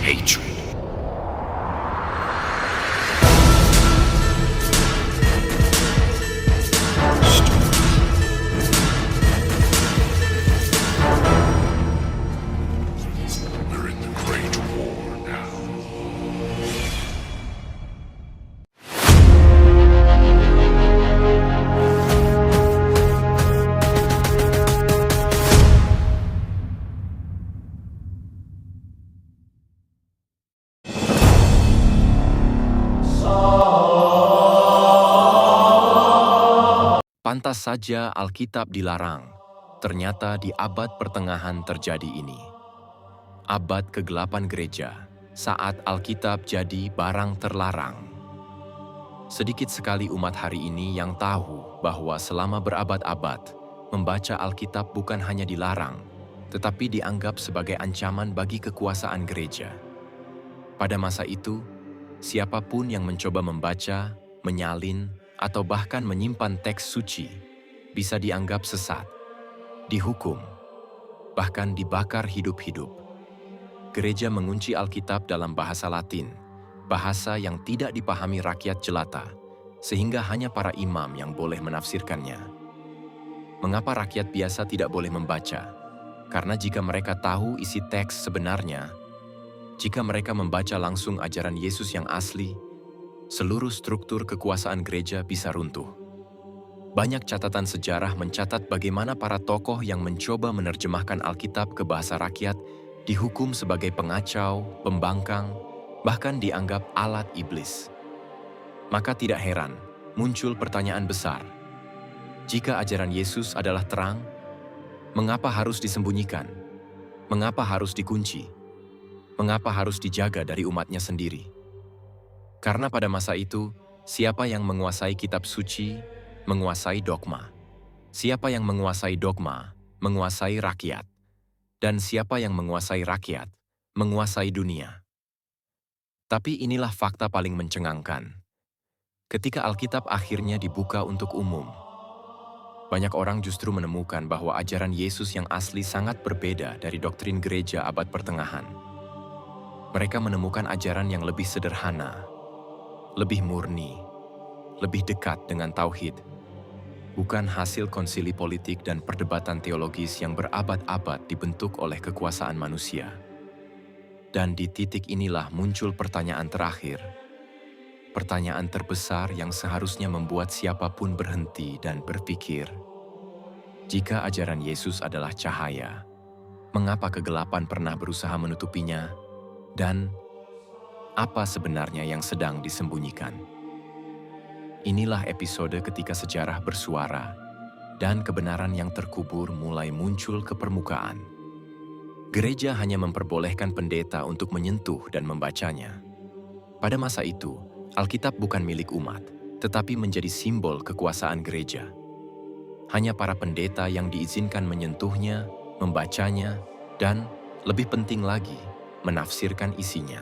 hatred. We're in the Great War now. Pantas saja Alkitab dilarang. Ternyata di abad pertengahan terjadi ini. Abad kegelapan gereja, saat Alkitab jadi barang terlarang. Sedikit sekali umat hari ini yang tahu bahwa selama berabad-abad, membaca Alkitab bukan hanya dilarang, tetapi dianggap sebagai ancaman bagi kekuasaan gereja. Pada masa itu, siapapun yang mencoba membaca, menyalin, atau bahkan menyimpan teks suci, bisa dianggap sesat, dihukum, bahkan dibakar hidup-hidup. Gereja mengunci Alkitab dalam bahasa Latin, bahasa yang tidak dipahami rakyat jelata, sehingga hanya para imam yang boleh menafsirkannya. Mengapa rakyat biasa tidak boleh membaca? Karena jika mereka tahu isi teks sebenarnya, jika mereka membaca langsung ajaran Yesus yang asli, seluruh struktur kekuasaan gereja bisa runtuh. Banyak catatan sejarah mencatat bagaimana para tokoh yang mencoba menerjemahkan Alkitab ke bahasa rakyat dihukum sebagai pengacau, pembangkang, bahkan dianggap alat iblis. Maka tidak heran, muncul pertanyaan besar. Jika ajaran Yesus adalah terang, mengapa harus disembunyikan? Mengapa harus dikunci? Mengapa harus dijaga dari umatnya sendiri? Karena pada masa itu, siapa yang menguasai kitab suci, menguasai dogma. Siapa yang menguasai dogma, menguasai rakyat. Dan siapa yang menguasai rakyat, menguasai dunia. Tapi inilah fakta paling mencengangkan. Ketika Alkitab akhirnya dibuka untuk umum, banyak orang justru menemukan bahwa ajaran Yesus yang asli sangat berbeda dari doktrin gereja abad pertengahan. Mereka menemukan ajaran yang lebih sederhana, lebih murni, lebih dekat dengan tauhid, bukan hasil konsili politik dan perdebatan teologis yang berabad-abad dibentuk oleh kekuasaan manusia. Dan di titik inilah muncul pertanyaan terakhir, pertanyaan terbesar yang seharusnya membuat siapapun berhenti dan berpikir. Jika ajaran Yesus adalah cahaya, mengapa kegelapan pernah berusaha menutupinya? Dan apa sebenarnya yang sedang disembunyikan? Inilah episode ketika sejarah bersuara dan kebenaran yang terkubur mulai muncul ke permukaan. Gereja hanya memperbolehkan pendeta untuk menyentuh dan membacanya. Pada masa itu, Alkitab bukan milik umat, tetapi menjadi simbol kekuasaan gereja. Hanya para pendeta yang diizinkan menyentuhnya, membacanya, dan, lebih penting lagi, menafsirkan isinya.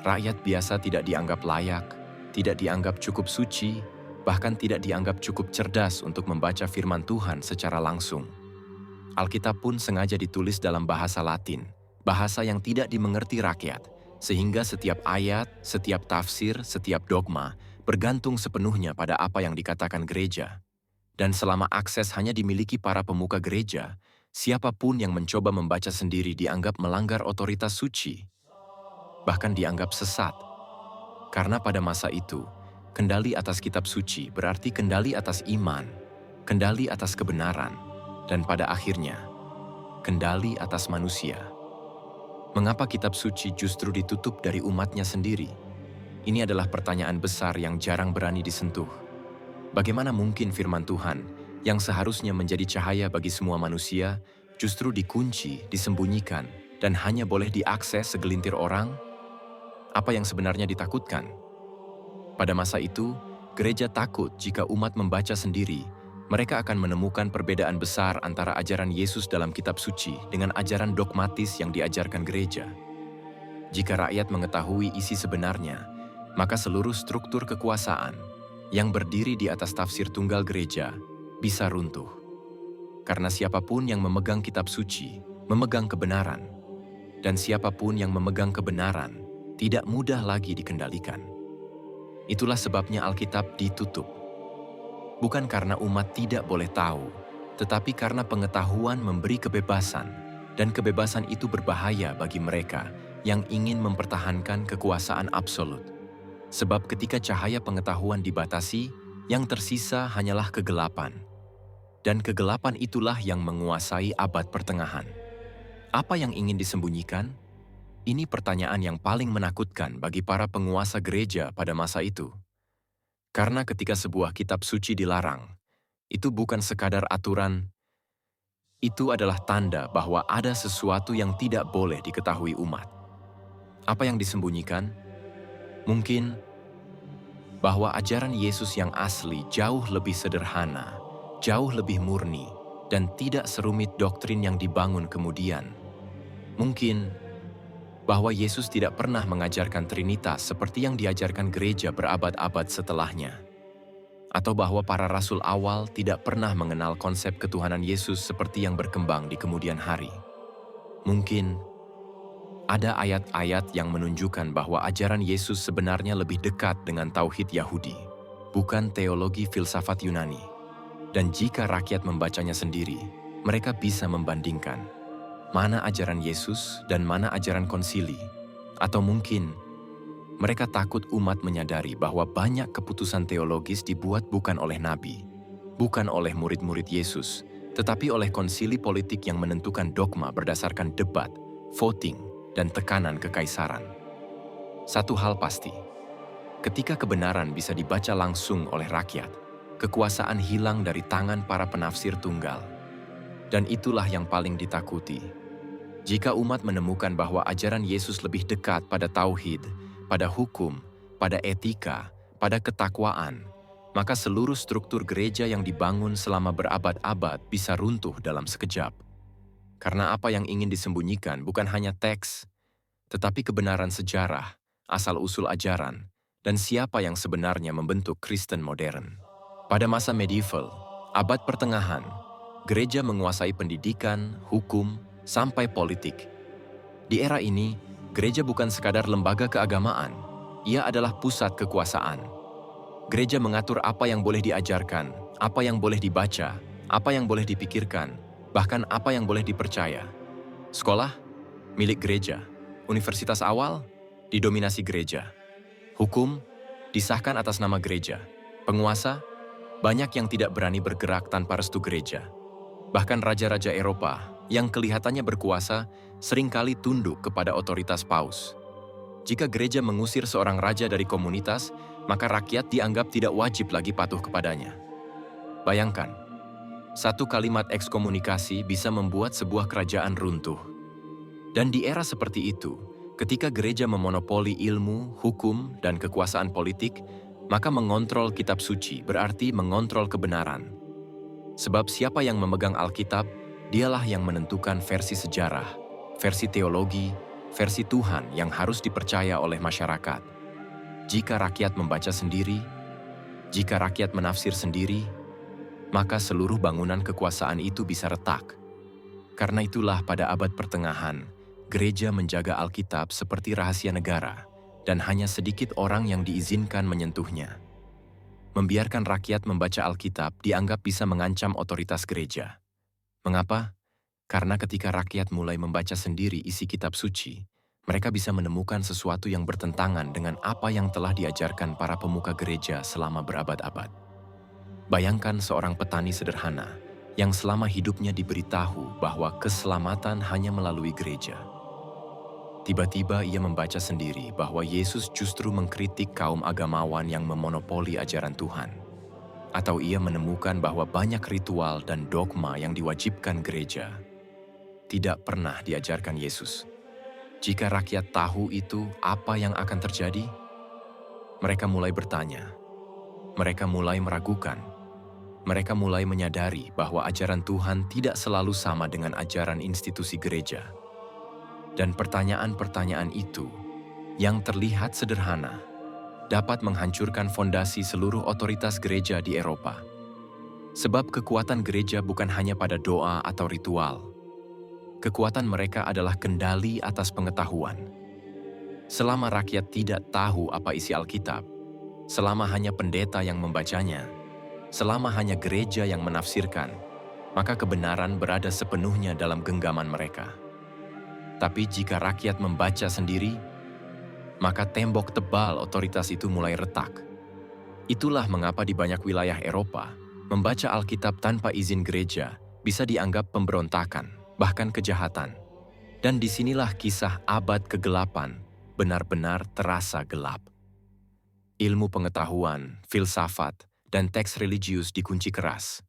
Rakyat biasa tidak dianggap layak, tidak dianggap cukup suci, bahkan tidak dianggap cukup cerdas untuk membaca firman Tuhan secara langsung. Alkitab pun sengaja ditulis dalam bahasa Latin, bahasa yang tidak dimengerti rakyat, sehingga setiap ayat, setiap tafsir, setiap dogma bergantung sepenuhnya pada apa yang dikatakan gereja. Dan selama akses hanya dimiliki para pemuka gereja, siapapun yang mencoba membaca sendiri dianggap melanggar otoritas suci, bahkan dianggap sesat. Karena pada masa itu, kendali atas kitab suci berarti kendali atas iman, kendali atas kebenaran, dan pada akhirnya, kendali atas manusia. Mengapa kitab suci justru ditutup dari umatnya sendiri? Ini adalah pertanyaan besar yang jarang berani disentuh. Bagaimana mungkin firman Tuhan, yang seharusnya menjadi cahaya bagi semua manusia, justru dikunci, disembunyikan, dan hanya boleh diakses segelintir orang? Apa yang sebenarnya ditakutkan? Pada masa itu, gereja takut jika umat membaca sendiri, mereka akan menemukan perbedaan besar antara ajaran Yesus dalam kitab suci dengan ajaran dogmatis yang diajarkan gereja. Jika rakyat mengetahui isi sebenarnya, maka seluruh struktur kekuasaan yang berdiri di atas tafsir tunggal gereja bisa runtuh. Karena siapapun yang memegang kitab suci, memegang kebenaran. dan siapapun yang memegang kebenaran tidak mudah lagi dikendalikan. Itulah sebabnya Alkitab ditutup. Bukan karena umat tidak boleh tahu, tetapi karena pengetahuan memberi kebebasan, dan kebebasan itu berbahaya bagi mereka yang ingin mempertahankan kekuasaan absolut. Sebab ketika cahaya pengetahuan dibatasi, yang tersisa hanyalah kegelapan. Dan kegelapan itulah yang menguasai abad pertengahan. Apa yang ingin disembunyikan? Ini pertanyaan yang paling menakutkan bagi para penguasa gereja pada masa itu. Karena ketika sebuah kitab suci dilarang, itu bukan sekadar aturan, itu adalah tanda bahwa ada sesuatu yang tidak boleh diketahui umat. Apa yang disembunyikan? Mungkin bahwa ajaran Yesus yang asli jauh lebih sederhana, jauh lebih murni, dan tidak serumit doktrin yang dibangun kemudian. Mungkin bahwa Yesus tidak pernah mengajarkan Trinitas seperti yang diajarkan gereja berabad-abad setelahnya. Atau bahwa para rasul awal tidak pernah mengenal konsep ketuhanan Yesus seperti yang berkembang di kemudian hari. Mungkin ada ayat-ayat yang menunjukkan bahwa ajaran Yesus sebenarnya lebih dekat dengan tauhid Yahudi, bukan teologi filsafat Yunani. Dan jika rakyat membacanya sendiri, mereka bisa membandingkan mana ajaran Yesus dan mana ajaran konsili. Atau mungkin mereka takut umat menyadari bahwa banyak keputusan teologis dibuat bukan oleh nabi, bukan oleh murid-murid Yesus, tetapi oleh konsili politik yang menentukan dogma berdasarkan debat, voting, dan tekanan kekaisaran. Satu hal pasti, ketika kebenaran bisa dibaca langsung oleh rakyat, kekuasaan hilang dari tangan para penafsir tunggal. Dan itulah yang paling ditakuti. Jika umat menemukan bahwa ajaran Yesus lebih dekat pada tauhid, pada hukum, pada etika, pada ketakwaan, maka seluruh struktur gereja yang dibangun selama berabad-abad bisa runtuh dalam sekejap. Karena apa yang ingin disembunyikan bukan hanya teks, tetapi kebenaran sejarah, asal-usul ajaran, dan siapa yang sebenarnya membentuk Kristen modern. Pada masa medieval, abad pertengahan, gereja menguasai pendidikan, hukum, sampai politik. Di era ini, gereja bukan sekadar lembaga keagamaan, ia adalah pusat kekuasaan. Gereja mengatur apa yang boleh diajarkan, apa yang boleh dibaca, apa yang boleh dipikirkan, bahkan apa yang boleh dipercaya. Sekolah, milik gereja. Universitas awal, didominasi gereja. Hukum, disahkan atas nama gereja. Penguasa, banyak yang tidak berani bergerak tanpa restu gereja. Bahkan raja-raja Eropa yang kelihatannya berkuasa seringkali tunduk kepada otoritas paus. Jika gereja mengusir seorang raja dari komunitas, maka rakyat dianggap tidak wajib lagi patuh kepadanya. Bayangkan, satu kalimat ekskomunikasi bisa membuat sebuah kerajaan runtuh. Dan di era seperti itu, ketika gereja memonopoli ilmu, hukum, dan kekuasaan politik, maka mengontrol kitab suci berarti mengontrol kebenaran. Sebab siapa yang memegang Alkitab, dialah yang menentukan versi sejarah, versi teologi, versi Tuhan yang harus dipercaya oleh masyarakat. Jika rakyat membaca sendiri, jika rakyat menafsir sendiri, maka seluruh bangunan kekuasaan itu bisa retak. Karena itulah pada abad pertengahan, gereja menjaga Alkitab seperti rahasia negara, dan hanya sedikit orang yang diizinkan menyentuhnya. Membiarkan rakyat membaca Alkitab dianggap bisa mengancam otoritas gereja. Mengapa? Karena ketika rakyat mulai membaca sendiri isi kitab suci, mereka bisa menemukan sesuatu yang bertentangan dengan apa yang telah diajarkan para pemuka gereja selama berabad-abad. Bayangkan seorang petani sederhana yang selama hidupnya diberitahu bahwa keselamatan hanya melalui gereja. Tiba-tiba ia membaca sendiri bahwa Yesus justru mengkritik kaum agamawan yang memonopoli ajaran Tuhan. Atau ia menemukan bahwa banyak ritual dan dogma yang diwajibkan gereja tidak pernah diajarkan Yesus. Jika rakyat tahu itu, apa yang akan terjadi? Mereka mulai bertanya. Mereka mulai meragukan. Mereka mulai menyadari bahwa ajaran Tuhan tidak selalu sama dengan ajaran institusi gereja. Dan pertanyaan-pertanyaan itu, yang terlihat sederhana, dapat menghancurkan fondasi seluruh otoritas gereja di Eropa. Sebab kekuatan gereja bukan hanya pada doa atau ritual, Kekuatan mereka adalah kendali atas pengetahuan. Selama rakyat tidak tahu apa isi Alkitab, selama hanya pendeta yang membacanya, selama hanya gereja yang menafsirkan, maka kebenaran berada sepenuhnya dalam genggaman mereka. Tapi jika rakyat membaca sendiri, maka tembok tebal otoritas itu mulai retak. Itulah mengapa di banyak wilayah Eropa, membaca Alkitab tanpa izin gereja bisa dianggap pemberontakan, bahkan kejahatan. Dan disinilah kisah abad kegelapan benar-benar terasa gelap. Ilmu pengetahuan, filsafat, dan teks religius dikunci keras.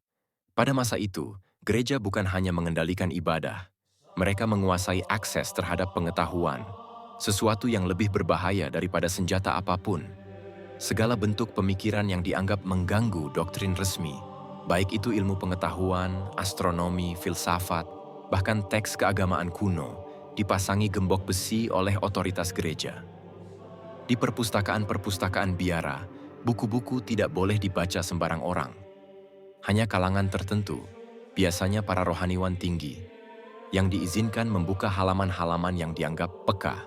Pada masa itu, gereja bukan hanya mengendalikan ibadah. Mereka menguasai akses terhadap pengetahuan, sesuatu yang lebih berbahaya daripada senjata apapun. Segala bentuk pemikiran yang dianggap mengganggu doktrin resmi, baik itu ilmu pengetahuan, astronomi, filsafat, bahkan teks keagamaan kuno, dipasangi gembok besi oleh otoritas gereja. Di perpustakaan-perpustakaan biara, buku-buku tidak boleh dibaca sembarang orang. Hanya kalangan tertentu, biasanya para rohaniwan tinggi, yang diizinkan membuka halaman-halaman yang dianggap peka.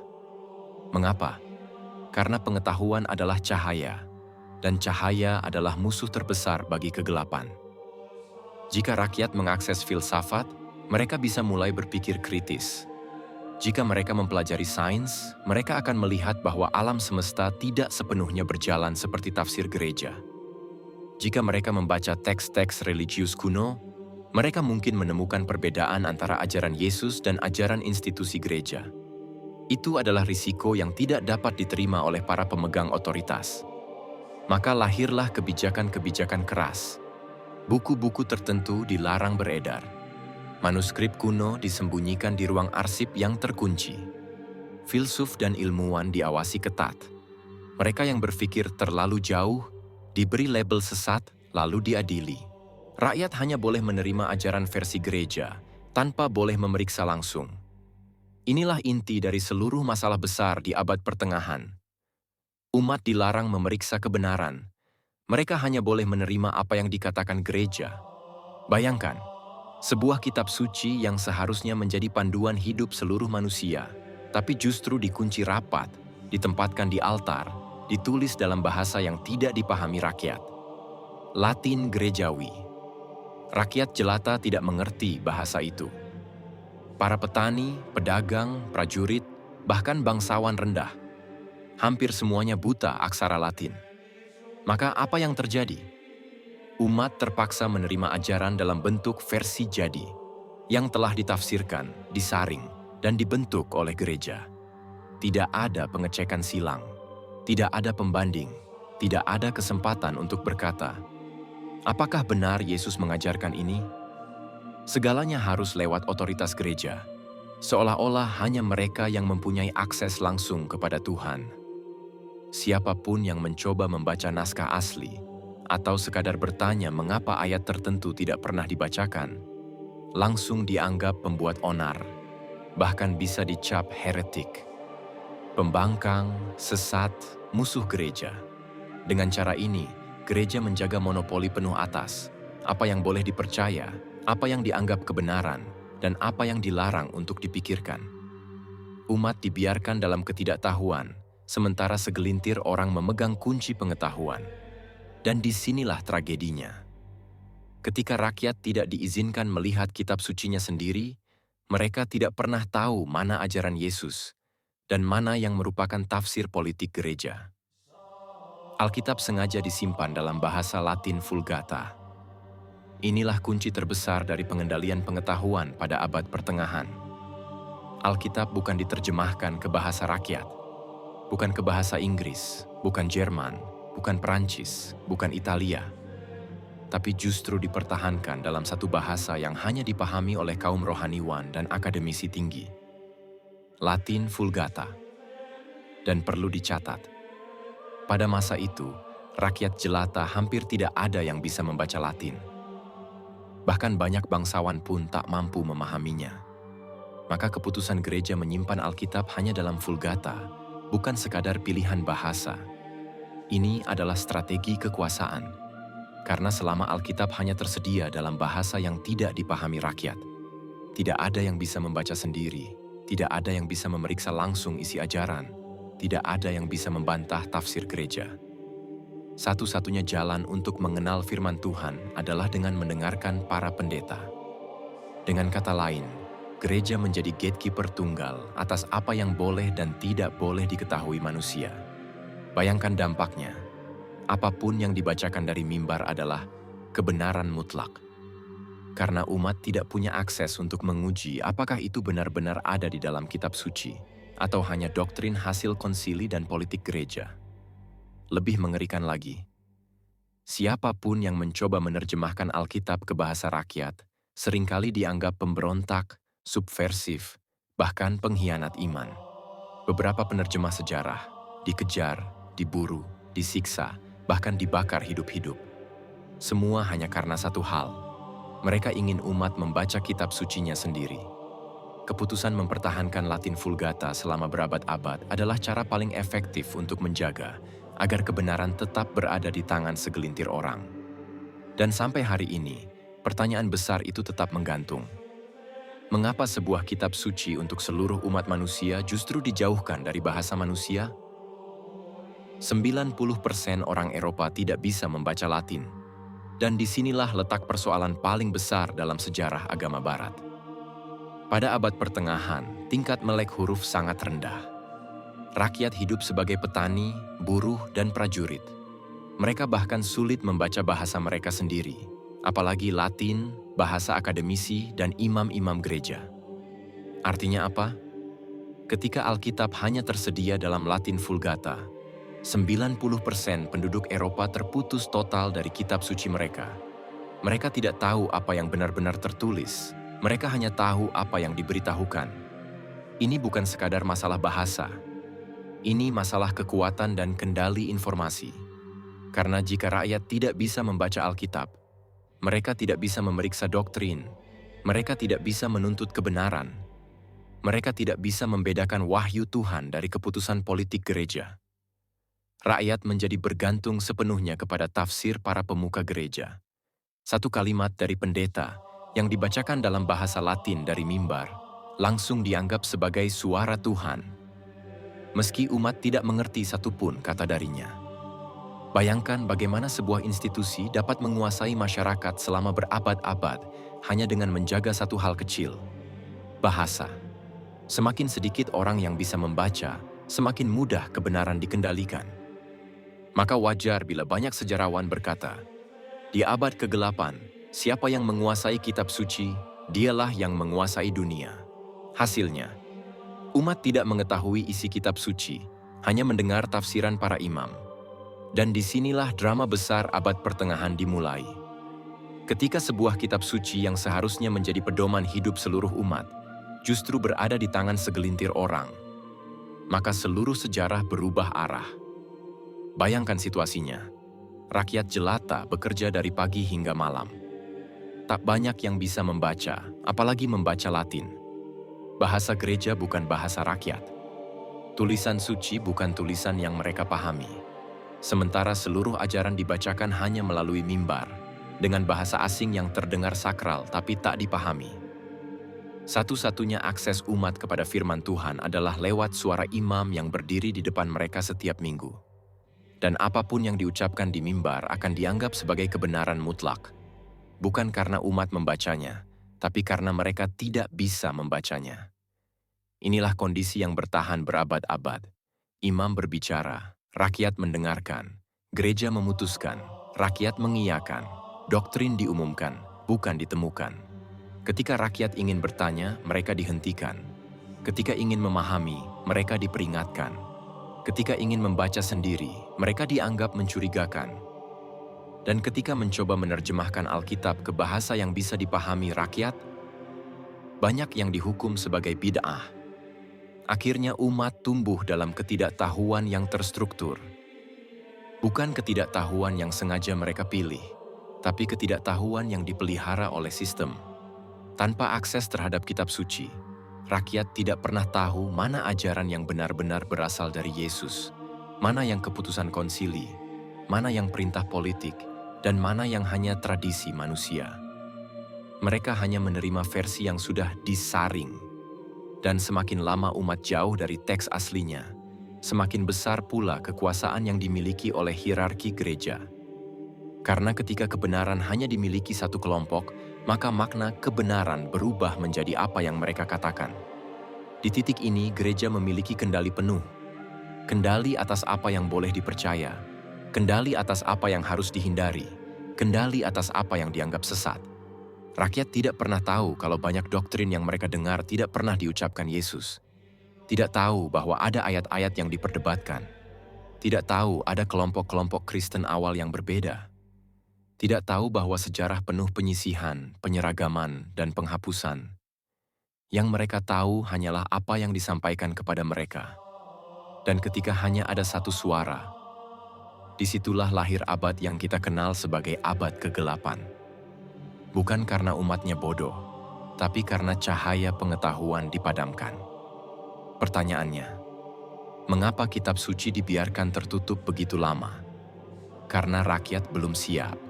Mengapa? Karena pengetahuan adalah cahaya, dan cahaya adalah musuh terbesar bagi kegelapan. Jika rakyat mengakses filsafat, mereka bisa mulai berpikir kritis. Jika mereka mempelajari sains, mereka akan melihat bahwa alam semesta tidak sepenuhnya berjalan seperti tafsir gereja. Jika mereka membaca teks-teks religius kuno, mereka mungkin menemukan perbedaan antara ajaran Yesus dan ajaran institusi gereja. Itu adalah risiko yang tidak dapat diterima oleh para pemegang otoritas. Maka lahirlah kebijakan-kebijakan keras. Buku-buku tertentu dilarang beredar. Manuskrip kuno disembunyikan di ruang arsip yang terkunci. Filsuf dan ilmuwan diawasi ketat. Mereka yang berpikir terlalu jauh diberi label sesat lalu diadili. Rakyat hanya boleh menerima ajaran versi gereja tanpa boleh memeriksa langsung. Inilah inti dari seluruh masalah besar di abad pertengahan. Umat dilarang memeriksa kebenaran. Mereka hanya boleh menerima apa yang dikatakan gereja. Bayangkan, sebuah kitab suci yang seharusnya menjadi panduan hidup seluruh manusia, tapi justru dikunci rapat, ditempatkan di altar, ditulis dalam bahasa yang tidak dipahami rakyat. Latin gerejawi. Rakyat jelata tidak mengerti bahasa itu. Para petani, pedagang, prajurit, bahkan bangsawan rendah, hampir semuanya buta aksara Latin. Maka apa yang terjadi? Umat terpaksa menerima ajaran dalam bentuk versi jadi, yang telah ditafsirkan, disaring, dan dibentuk oleh gereja. Tidak ada pengecekan silang, tidak ada pembanding, tidak ada kesempatan untuk berkata, apakah benar Yesus mengajarkan ini? Segalanya harus lewat otoritas gereja, seolah-olah hanya mereka yang mempunyai akses langsung kepada Tuhan. Siapapun yang mencoba membaca naskah asli, atau sekadar bertanya mengapa ayat tertentu tidak pernah dibacakan, langsung dianggap pembuat onar, bahkan bisa dicap heretik, pembangkang, sesat, musuh gereja. Dengan cara ini, gereja menjaga monopoli penuh atas, apa yang boleh dipercaya, apa yang dianggap kebenaran, dan apa yang dilarang untuk dipikirkan. Umat dibiarkan dalam ketidaktahuan, sementara segelintir orang memegang kunci pengetahuan. Dan disinilah tragedinya. Ketika rakyat tidak diizinkan melihat kitab sucinya sendiri, mereka tidak pernah tahu mana ajaran Yesus dan mana yang merupakan tafsir politik gereja. Alkitab sengaja disimpan dalam bahasa Latin Vulgata. Inilah kunci terbesar dari pengendalian pengetahuan pada abad pertengahan. Alkitab bukan diterjemahkan ke bahasa rakyat, bukan ke bahasa Inggris, bukan Jerman, bukan Perancis, bukan Italia, tapi justru dipertahankan dalam satu bahasa yang hanya dipahami oleh kaum rohaniwan dan akademisi tinggi. Latin Vulgata. Dan perlu dicatat, pada masa itu, rakyat jelata hampir tidak ada yang bisa membaca Latin. Bahkan banyak bangsawan pun tak mampu memahaminya. Maka keputusan gereja menyimpan Alkitab hanya dalam Vulgata, bukan sekadar pilihan bahasa. Ini adalah strategi kekuasaan, karena selama Alkitab hanya tersedia dalam bahasa yang tidak dipahami rakyat, Tidak ada yang bisa membaca sendiri, tidak ada yang bisa memeriksa langsung isi ajaran, tidak ada yang bisa membantah tafsir gereja. Satu-satunya jalan untuk mengenal firman Tuhan adalah dengan mendengarkan para pendeta. Dengan kata lain, gereja menjadi gatekeeper tunggal atas apa yang boleh dan tidak boleh diketahui manusia. Bayangkan dampaknya, apapun yang dibacakan dari mimbar adalah kebenaran mutlak. Karena umat tidak punya akses untuk menguji apakah itu benar-benar ada di dalam kitab suci, atau hanya doktrin hasil konsili dan politik gereja. Lebih mengerikan lagi, siapapun yang mencoba menerjemahkan Alkitab ke bahasa rakyat seringkali dianggap pemberontak, subversif, bahkan pengkhianat iman. Beberapa penerjemah sejarah dikejar, diburu, disiksa, bahkan dibakar hidup-hidup. Semua hanya karena satu hal. Mereka ingin umat membaca kitab sucinya sendiri. Keputusan mempertahankan Latin Vulgata selama berabad-abad adalah cara paling efektif untuk menjaga agar kebenaran tetap berada di tangan segelintir orang. Dan sampai hari ini, pertanyaan besar itu tetap menggantung. Mengapa sebuah kitab suci untuk seluruh umat manusia justru dijauhkan dari bahasa manusia? 90% orang Eropa tidak bisa membaca Latin. Dan disinilah letak persoalan paling besar dalam sejarah agama Barat. Pada abad pertengahan, tingkat melek huruf sangat rendah. Rakyat hidup sebagai petani, buruh, dan prajurit. Mereka bahkan sulit membaca bahasa mereka sendiri, apalagi Latin, bahasa akademisi, dan imam-imam gereja. Artinya apa? Ketika Alkitab hanya tersedia dalam Latin Vulgata, 90% penduduk Eropa terputus total dari kitab suci mereka. Mereka tidak tahu apa yang benar-benar tertulis. Mereka hanya tahu apa yang diberitahukan. Ini bukan sekadar masalah bahasa. Ini masalah kekuatan dan kendali informasi. Karena jika rakyat tidak bisa membaca Alkitab, mereka tidak bisa memeriksa doktrin, mereka tidak bisa menuntut kebenaran, mereka tidak bisa membedakan wahyu Tuhan dari keputusan politik gereja. Rakyat menjadi bergantung sepenuhnya kepada tafsir para pemuka gereja. Satu kalimat dari pendeta yang dibacakan dalam bahasa Latin dari mimbar langsung dianggap sebagai suara Tuhan, meski umat tidak mengerti satupun kata darinya. Bayangkan bagaimana sebuah institusi dapat menguasai masyarakat selama berabad-abad hanya dengan menjaga satu hal kecil, bahasa. Semakin sedikit orang yang bisa membaca, semakin mudah kebenaran dikendalikan. Maka wajar bila banyak sejarawan berkata, di abad ke-8, siapa yang menguasai kitab suci, dialah yang menguasai dunia. Hasilnya, umat tidak mengetahui isi kitab suci, hanya mendengar tafsiran para imam. Dan disinilah drama besar abad pertengahan dimulai. Ketika sebuah kitab suci yang seharusnya menjadi pedoman hidup seluruh umat, justru berada di tangan segelintir orang, maka seluruh sejarah berubah arah. Bayangkan situasinya, rakyat jelata bekerja dari pagi hingga malam. Tak banyak yang bisa membaca, apalagi membaca Latin. Bahasa gereja bukan bahasa rakyat. Tulisan suci bukan tulisan yang mereka pahami. Sementara seluruh ajaran dibacakan hanya melalui mimbar, dengan bahasa asing yang terdengar sakral tapi tak dipahami. Satu-satunya akses umat kepada firman Tuhan adalah lewat suara imam yang berdiri di depan mereka setiap minggu. Dan apapun yang diucapkan di mimbar akan dianggap sebagai kebenaran mutlak. Bukan karena umat membacanya, tapi karena mereka tidak bisa membacanya. Inilah kondisi yang bertahan berabad-abad. Imam berbicara, rakyat mendengarkan, gereja memutuskan, rakyat mengiyakan, doktrin diumumkan, bukan ditemukan. Ketika rakyat ingin bertanya, mereka dihentikan. Ketika ingin memahami, mereka diperingatkan. Ketika ingin membaca sendiri, mereka dianggap mencurigakan. Dan ketika mencoba menerjemahkan Alkitab ke bahasa yang bisa dipahami rakyat, banyak yang dihukum sebagai bid'ah. Akhirnya umat tumbuh dalam ketidaktahuan yang terstruktur. Bukan ketidaktahuan yang sengaja mereka pilih, tapi ketidaktahuan yang dipelihara oleh sistem. Tanpa akses terhadap kitab suci, rakyat tidak pernah tahu mana ajaran yang benar-benar berasal dari Yesus, mana yang keputusan konsili, mana yang perintah politik, dan mana yang hanya tradisi manusia. Mereka hanya menerima versi yang sudah disaring. Dan semakin lama umat jauh dari teks aslinya, semakin besar pula kekuasaan yang dimiliki oleh hierarki gereja. Karena ketika kebenaran hanya dimiliki satu kelompok, maka makna kebenaran berubah menjadi apa yang mereka katakan. Di titik ini, gereja memiliki kendali penuh. Kendali atas apa yang boleh dipercaya, kendali atas apa yang harus dihindari, kendali atas apa yang dianggap sesat. Rakyat tidak pernah tahu kalau banyak doktrin yang mereka dengar tidak pernah diucapkan Yesus. Tidak tahu bahwa ada ayat-ayat yang diperdebatkan. Tidak tahu ada kelompok-kelompok Kristen awal yang berbeda. Tidak tahu bahwa sejarah penuh penyisihan, penyeragaman, dan penghapusan. Yang mereka tahu hanyalah apa yang disampaikan kepada mereka. Dan ketika hanya ada satu suara, disitulah lahir abad yang kita kenal sebagai abad kegelapan. Bukan karena umatnya bodoh, tapi karena cahaya pengetahuan dipadamkan. Pertanyaannya, mengapa kitab suci dibiarkan tertutup begitu lama? Karena rakyat belum siap.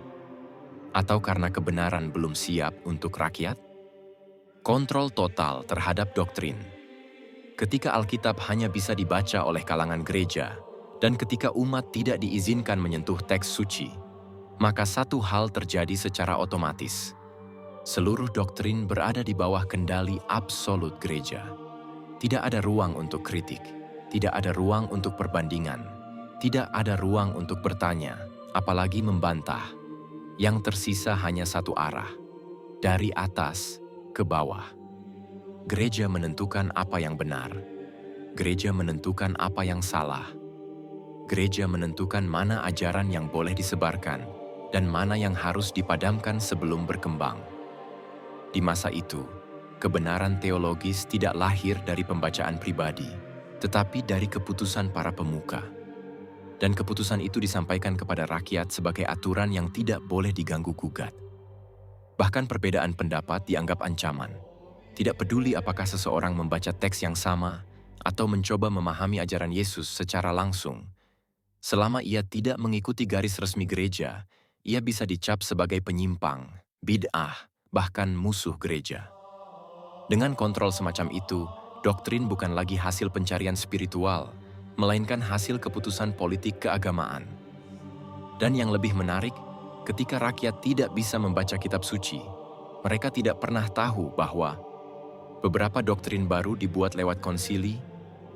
Atau karena kebenaran belum siap untuk rakyat? Kontrol total terhadap doktrin. Ketika Alkitab hanya bisa dibaca oleh kalangan gereja, dan ketika umat tidak diizinkan menyentuh teks suci, maka satu hal terjadi secara otomatis. Seluruh doktrin berada di bawah kendali absolut gereja. Tidak ada ruang untuk kritik, tidak ada ruang untuk perbandingan, tidak ada ruang untuk bertanya, apalagi membantah. Yang tersisa hanya satu arah, dari atas ke bawah. Gereja menentukan apa yang benar. Gereja menentukan apa yang salah. Gereja menentukan mana ajaran yang boleh disebarkan dan mana yang harus dipadamkan sebelum berkembang. Di masa itu, kebenaran teologis tidak lahir dari pembacaan pribadi, tetapi dari keputusan para pemuka. Dan keputusan itu disampaikan kepada rakyat sebagai aturan yang tidak boleh diganggu-gugat. Bahkan perbedaan pendapat dianggap ancaman. Tidak peduli apakah seseorang membaca teks yang sama atau mencoba memahami ajaran Yesus secara langsung. Selama ia tidak mengikuti garis resmi gereja, ia bisa dicap sebagai penyimpang, bid'ah, bahkan musuh gereja. Dengan kontrol semacam itu, doktrin bukan lagi hasil pencarian spiritual, melainkan hasil keputusan politik keagamaan. Dan yang lebih menarik, ketika rakyat tidak bisa membaca kitab suci, mereka tidak pernah tahu bahwa beberapa doktrin baru dibuat lewat konsili,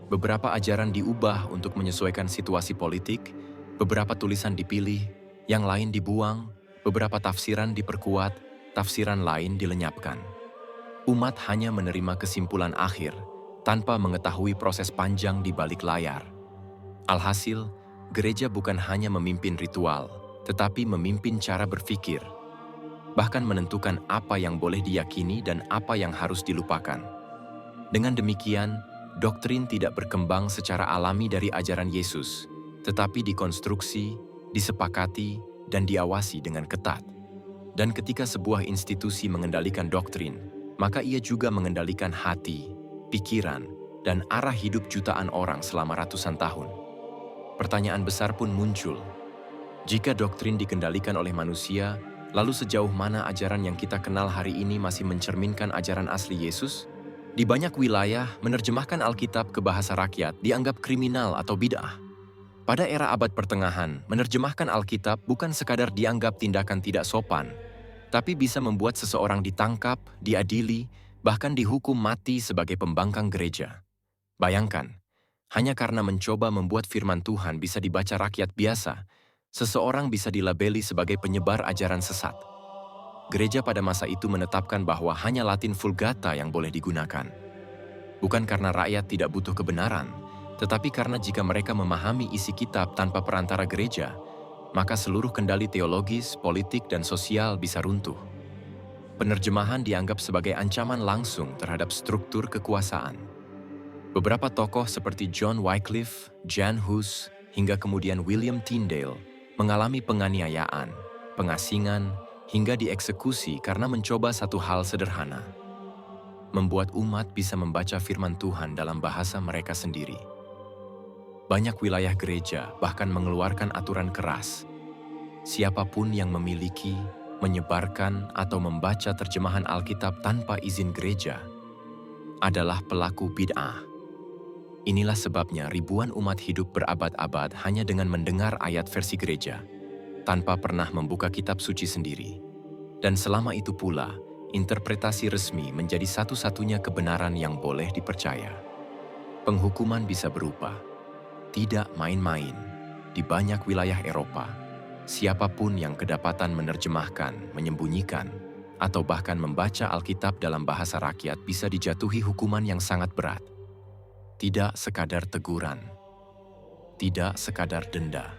beberapa ajaran diubah untuk menyesuaikan situasi politik, beberapa tulisan dipilih, yang lain dibuang, beberapa tafsiran diperkuat, tafsiran lain dilenyapkan. Umat hanya menerima kesimpulan akhir, tanpa mengetahui proses panjang di balik layar. Alhasil, gereja bukan hanya memimpin ritual, tetapi memimpin cara berpikir, bahkan menentukan apa yang boleh diyakini dan apa yang harus dilupakan. Dengan demikian, doktrin tidak berkembang secara alami dari ajaran Yesus, tetapi dikonstruksi, disepakati, dan diawasi dengan ketat. Dan ketika sebuah institusi mengendalikan doktrin, maka ia juga mengendalikan hati, pikiran, dan arah hidup jutaan orang selama ratusan tahun. Pertanyaan besar pun muncul. Jika doktrin dikendalikan oleh manusia, lalu sejauh mana ajaran yang kita kenal hari ini masih mencerminkan ajaran asli Yesus? Di banyak wilayah, menerjemahkan Alkitab ke bahasa rakyat dianggap kriminal atau bid'ah. Pada era abad pertengahan, menerjemahkan Alkitab bukan sekadar dianggap tindakan tidak sopan, tapi bisa membuat seseorang ditangkap, diadili, bahkan dihukum mati sebagai pembangkang gereja. Bayangkan, hanya karena mencoba membuat firman Tuhan bisa dibaca rakyat biasa, seseorang bisa dilabeli sebagai penyebar ajaran sesat. Gereja pada masa itu menetapkan bahwa hanya Latin Vulgata yang boleh digunakan. Bukan karena rakyat tidak butuh kebenaran, tetapi karena jika mereka memahami isi kitab tanpa perantara gereja, maka seluruh kendali teologis, politik, dan sosial bisa runtuh. Penerjemahan dianggap sebagai ancaman langsung terhadap struktur kekuasaan. Beberapa tokoh seperti John Wycliffe, Jan Hus, hingga kemudian William Tyndale mengalami penganiayaan, pengasingan, hingga dieksekusi karena mencoba satu hal sederhana: membuat umat bisa membaca firman Tuhan dalam bahasa mereka sendiri. Banyak wilayah gereja bahkan mengeluarkan aturan keras. Siapapun yang memiliki, menyebarkan atau membaca terjemahan Alkitab tanpa izin gereja adalah pelaku bid'ah. Inilah sebabnya ribuan umat hidup berabad-abad hanya dengan mendengar ayat versi gereja, tanpa pernah membuka kitab suci sendiri. Dan selama itu pula, interpretasi resmi menjadi satu-satunya kebenaran yang boleh dipercaya. Penghukuman bisa berupa, tidak main-main, di banyak wilayah Eropa, siapapun yang kedapatan menerjemahkan, menyembunyikan, atau bahkan membaca Alkitab dalam bahasa rakyat bisa dijatuhi hukuman yang sangat berat. Tidak sekadar teguran, tidak sekadar denda,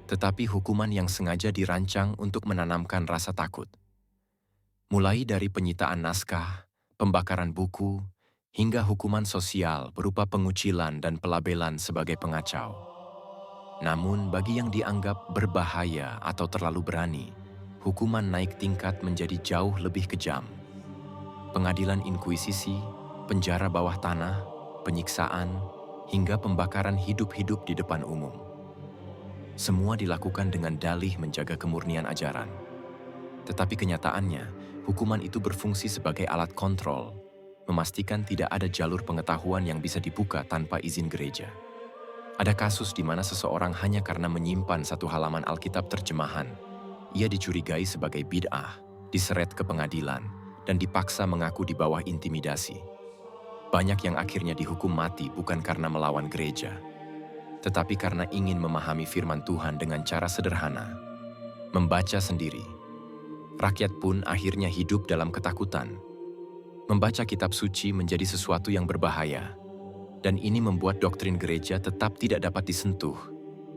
tetapi hukuman yang sengaja dirancang untuk menanamkan rasa takut. Mulai dari penyitaan naskah, pembakaran buku, hingga hukuman sosial berupa pengucilan dan pelabelan sebagai pengacau. Namun bagi yang dianggap berbahaya atau terlalu berani, hukuman naik tingkat menjadi jauh lebih kejam. Pengadilan inkuisisi, penjara bawah tanah, penyiksaan, hingga pembakaran hidup-hidup di depan umum. Semua dilakukan dengan dalih menjaga kemurnian ajaran. Tetapi kenyataannya, hukuman itu berfungsi sebagai alat kontrol, memastikan tidak ada jalur pengetahuan yang bisa dibuka tanpa izin gereja. Ada kasus di mana seseorang hanya karena menyimpan satu halaman Alkitab terjemahan, ia dicurigai sebagai bid'ah, diseret ke pengadilan, dan dipaksa mengaku di bawah intimidasi. Banyak yang akhirnya dihukum mati bukan karena melawan gereja, tetapi karena ingin memahami firman Tuhan dengan cara sederhana, membaca sendiri. Rakyat pun akhirnya hidup dalam ketakutan. Membaca kitab suci menjadi sesuatu yang berbahaya, dan ini membuat doktrin gereja tetap tidak dapat disentuh,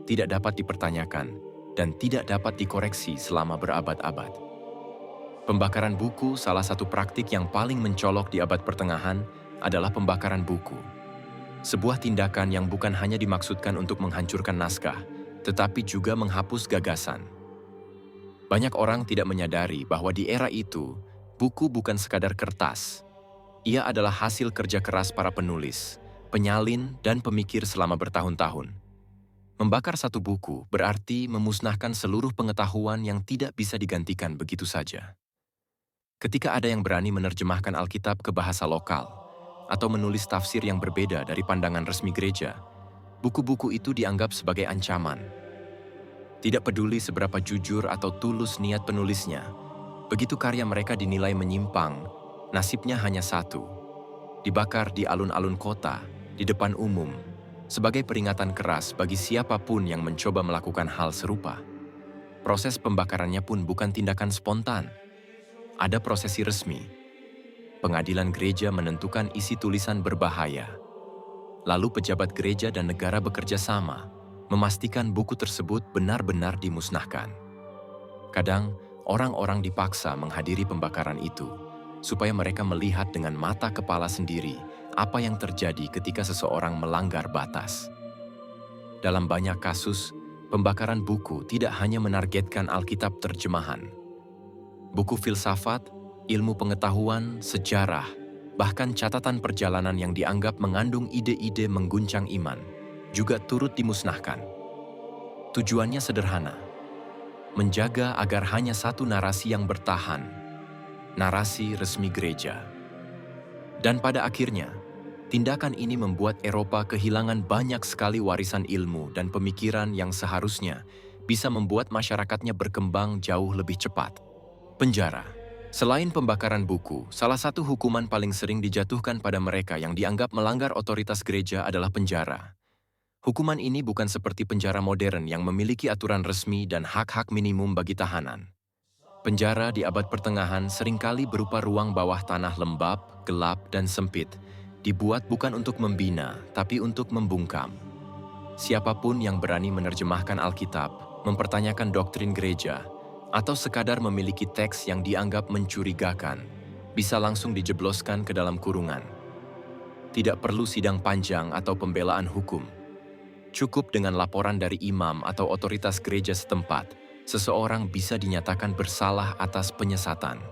tidak dapat dipertanyakan, dan tidak dapat dikoreksi selama berabad-abad. Pembakaran buku, salah satu praktik yang paling mencolok di abad pertengahan, adalah pembakaran buku. Sebuah tindakan yang bukan hanya dimaksudkan untuk menghancurkan naskah, tetapi juga menghapus gagasan. Banyak orang tidak menyadari bahwa di era itu, buku bukan sekadar kertas. Ia adalah hasil kerja keras para penulis, penyalin, dan pemikir selama bertahun-tahun. Membakar satu buku berarti memusnahkan seluruh pengetahuan yang tidak bisa digantikan begitu saja. Ketika ada yang berani menerjemahkan Alkitab ke bahasa lokal, atau menulis tafsir yang berbeda dari pandangan resmi gereja, buku-buku itu dianggap sebagai ancaman. Tidak peduli seberapa jujur atau tulus niat penulisnya, begitu karya mereka dinilai menyimpang, nasibnya hanya satu: dibakar di alun-alun kota, di depan umum, sebagai peringatan keras bagi siapapun yang mencoba melakukan hal serupa. Proses pembakarannya pun bukan tindakan spontan. Ada prosesi resmi. Pengadilan gereja menentukan isi tulisan berbahaya. Lalu pejabat gereja dan negara bekerja sama, memastikan buku tersebut benar-benar dimusnahkan. Kadang, orang-orang dipaksa menghadiri pembakaran itu, supaya mereka melihat dengan mata kepala sendiri apa yang terjadi ketika seseorang melanggar batas. Dalam banyak kasus, pembakaran buku tidak hanya menargetkan Alkitab terjemahan. Buku filsafat, ilmu pengetahuan, sejarah, bahkan catatan perjalanan yang dianggap mengandung ide-ide mengguncang iman, juga turut dimusnahkan. Tujuannya sederhana: menjaga agar hanya satu narasi yang bertahan, narasi resmi gereja. Dan pada akhirnya, tindakan ini membuat Eropa kehilangan banyak sekali warisan ilmu dan pemikiran yang seharusnya bisa membuat masyarakatnya berkembang jauh lebih cepat. Penjara. Selain pembakaran buku, salah satu hukuman paling sering dijatuhkan pada mereka yang dianggap melanggar otoritas gereja adalah penjara. Hukuman ini bukan seperti penjara modern yang memiliki aturan resmi dan hak-hak minimum bagi tahanan. Penjara di abad pertengahan seringkali berupa ruang bawah tanah lembab, gelap, dan sempit, dibuat bukan untuk membina, tapi untuk membungkam. Siapapun yang berani menerjemahkan Alkitab, mempertanyakan doktrin gereja, atau sekadar memiliki teks yang dianggap mencurigakan, bisa langsung dijebloskan ke dalam kurungan. Tidak perlu sidang panjang atau pembelaan hukum. Cukup dengan laporan dari imam atau otoritas gereja setempat, seseorang bisa dinyatakan bersalah atas penyesatan.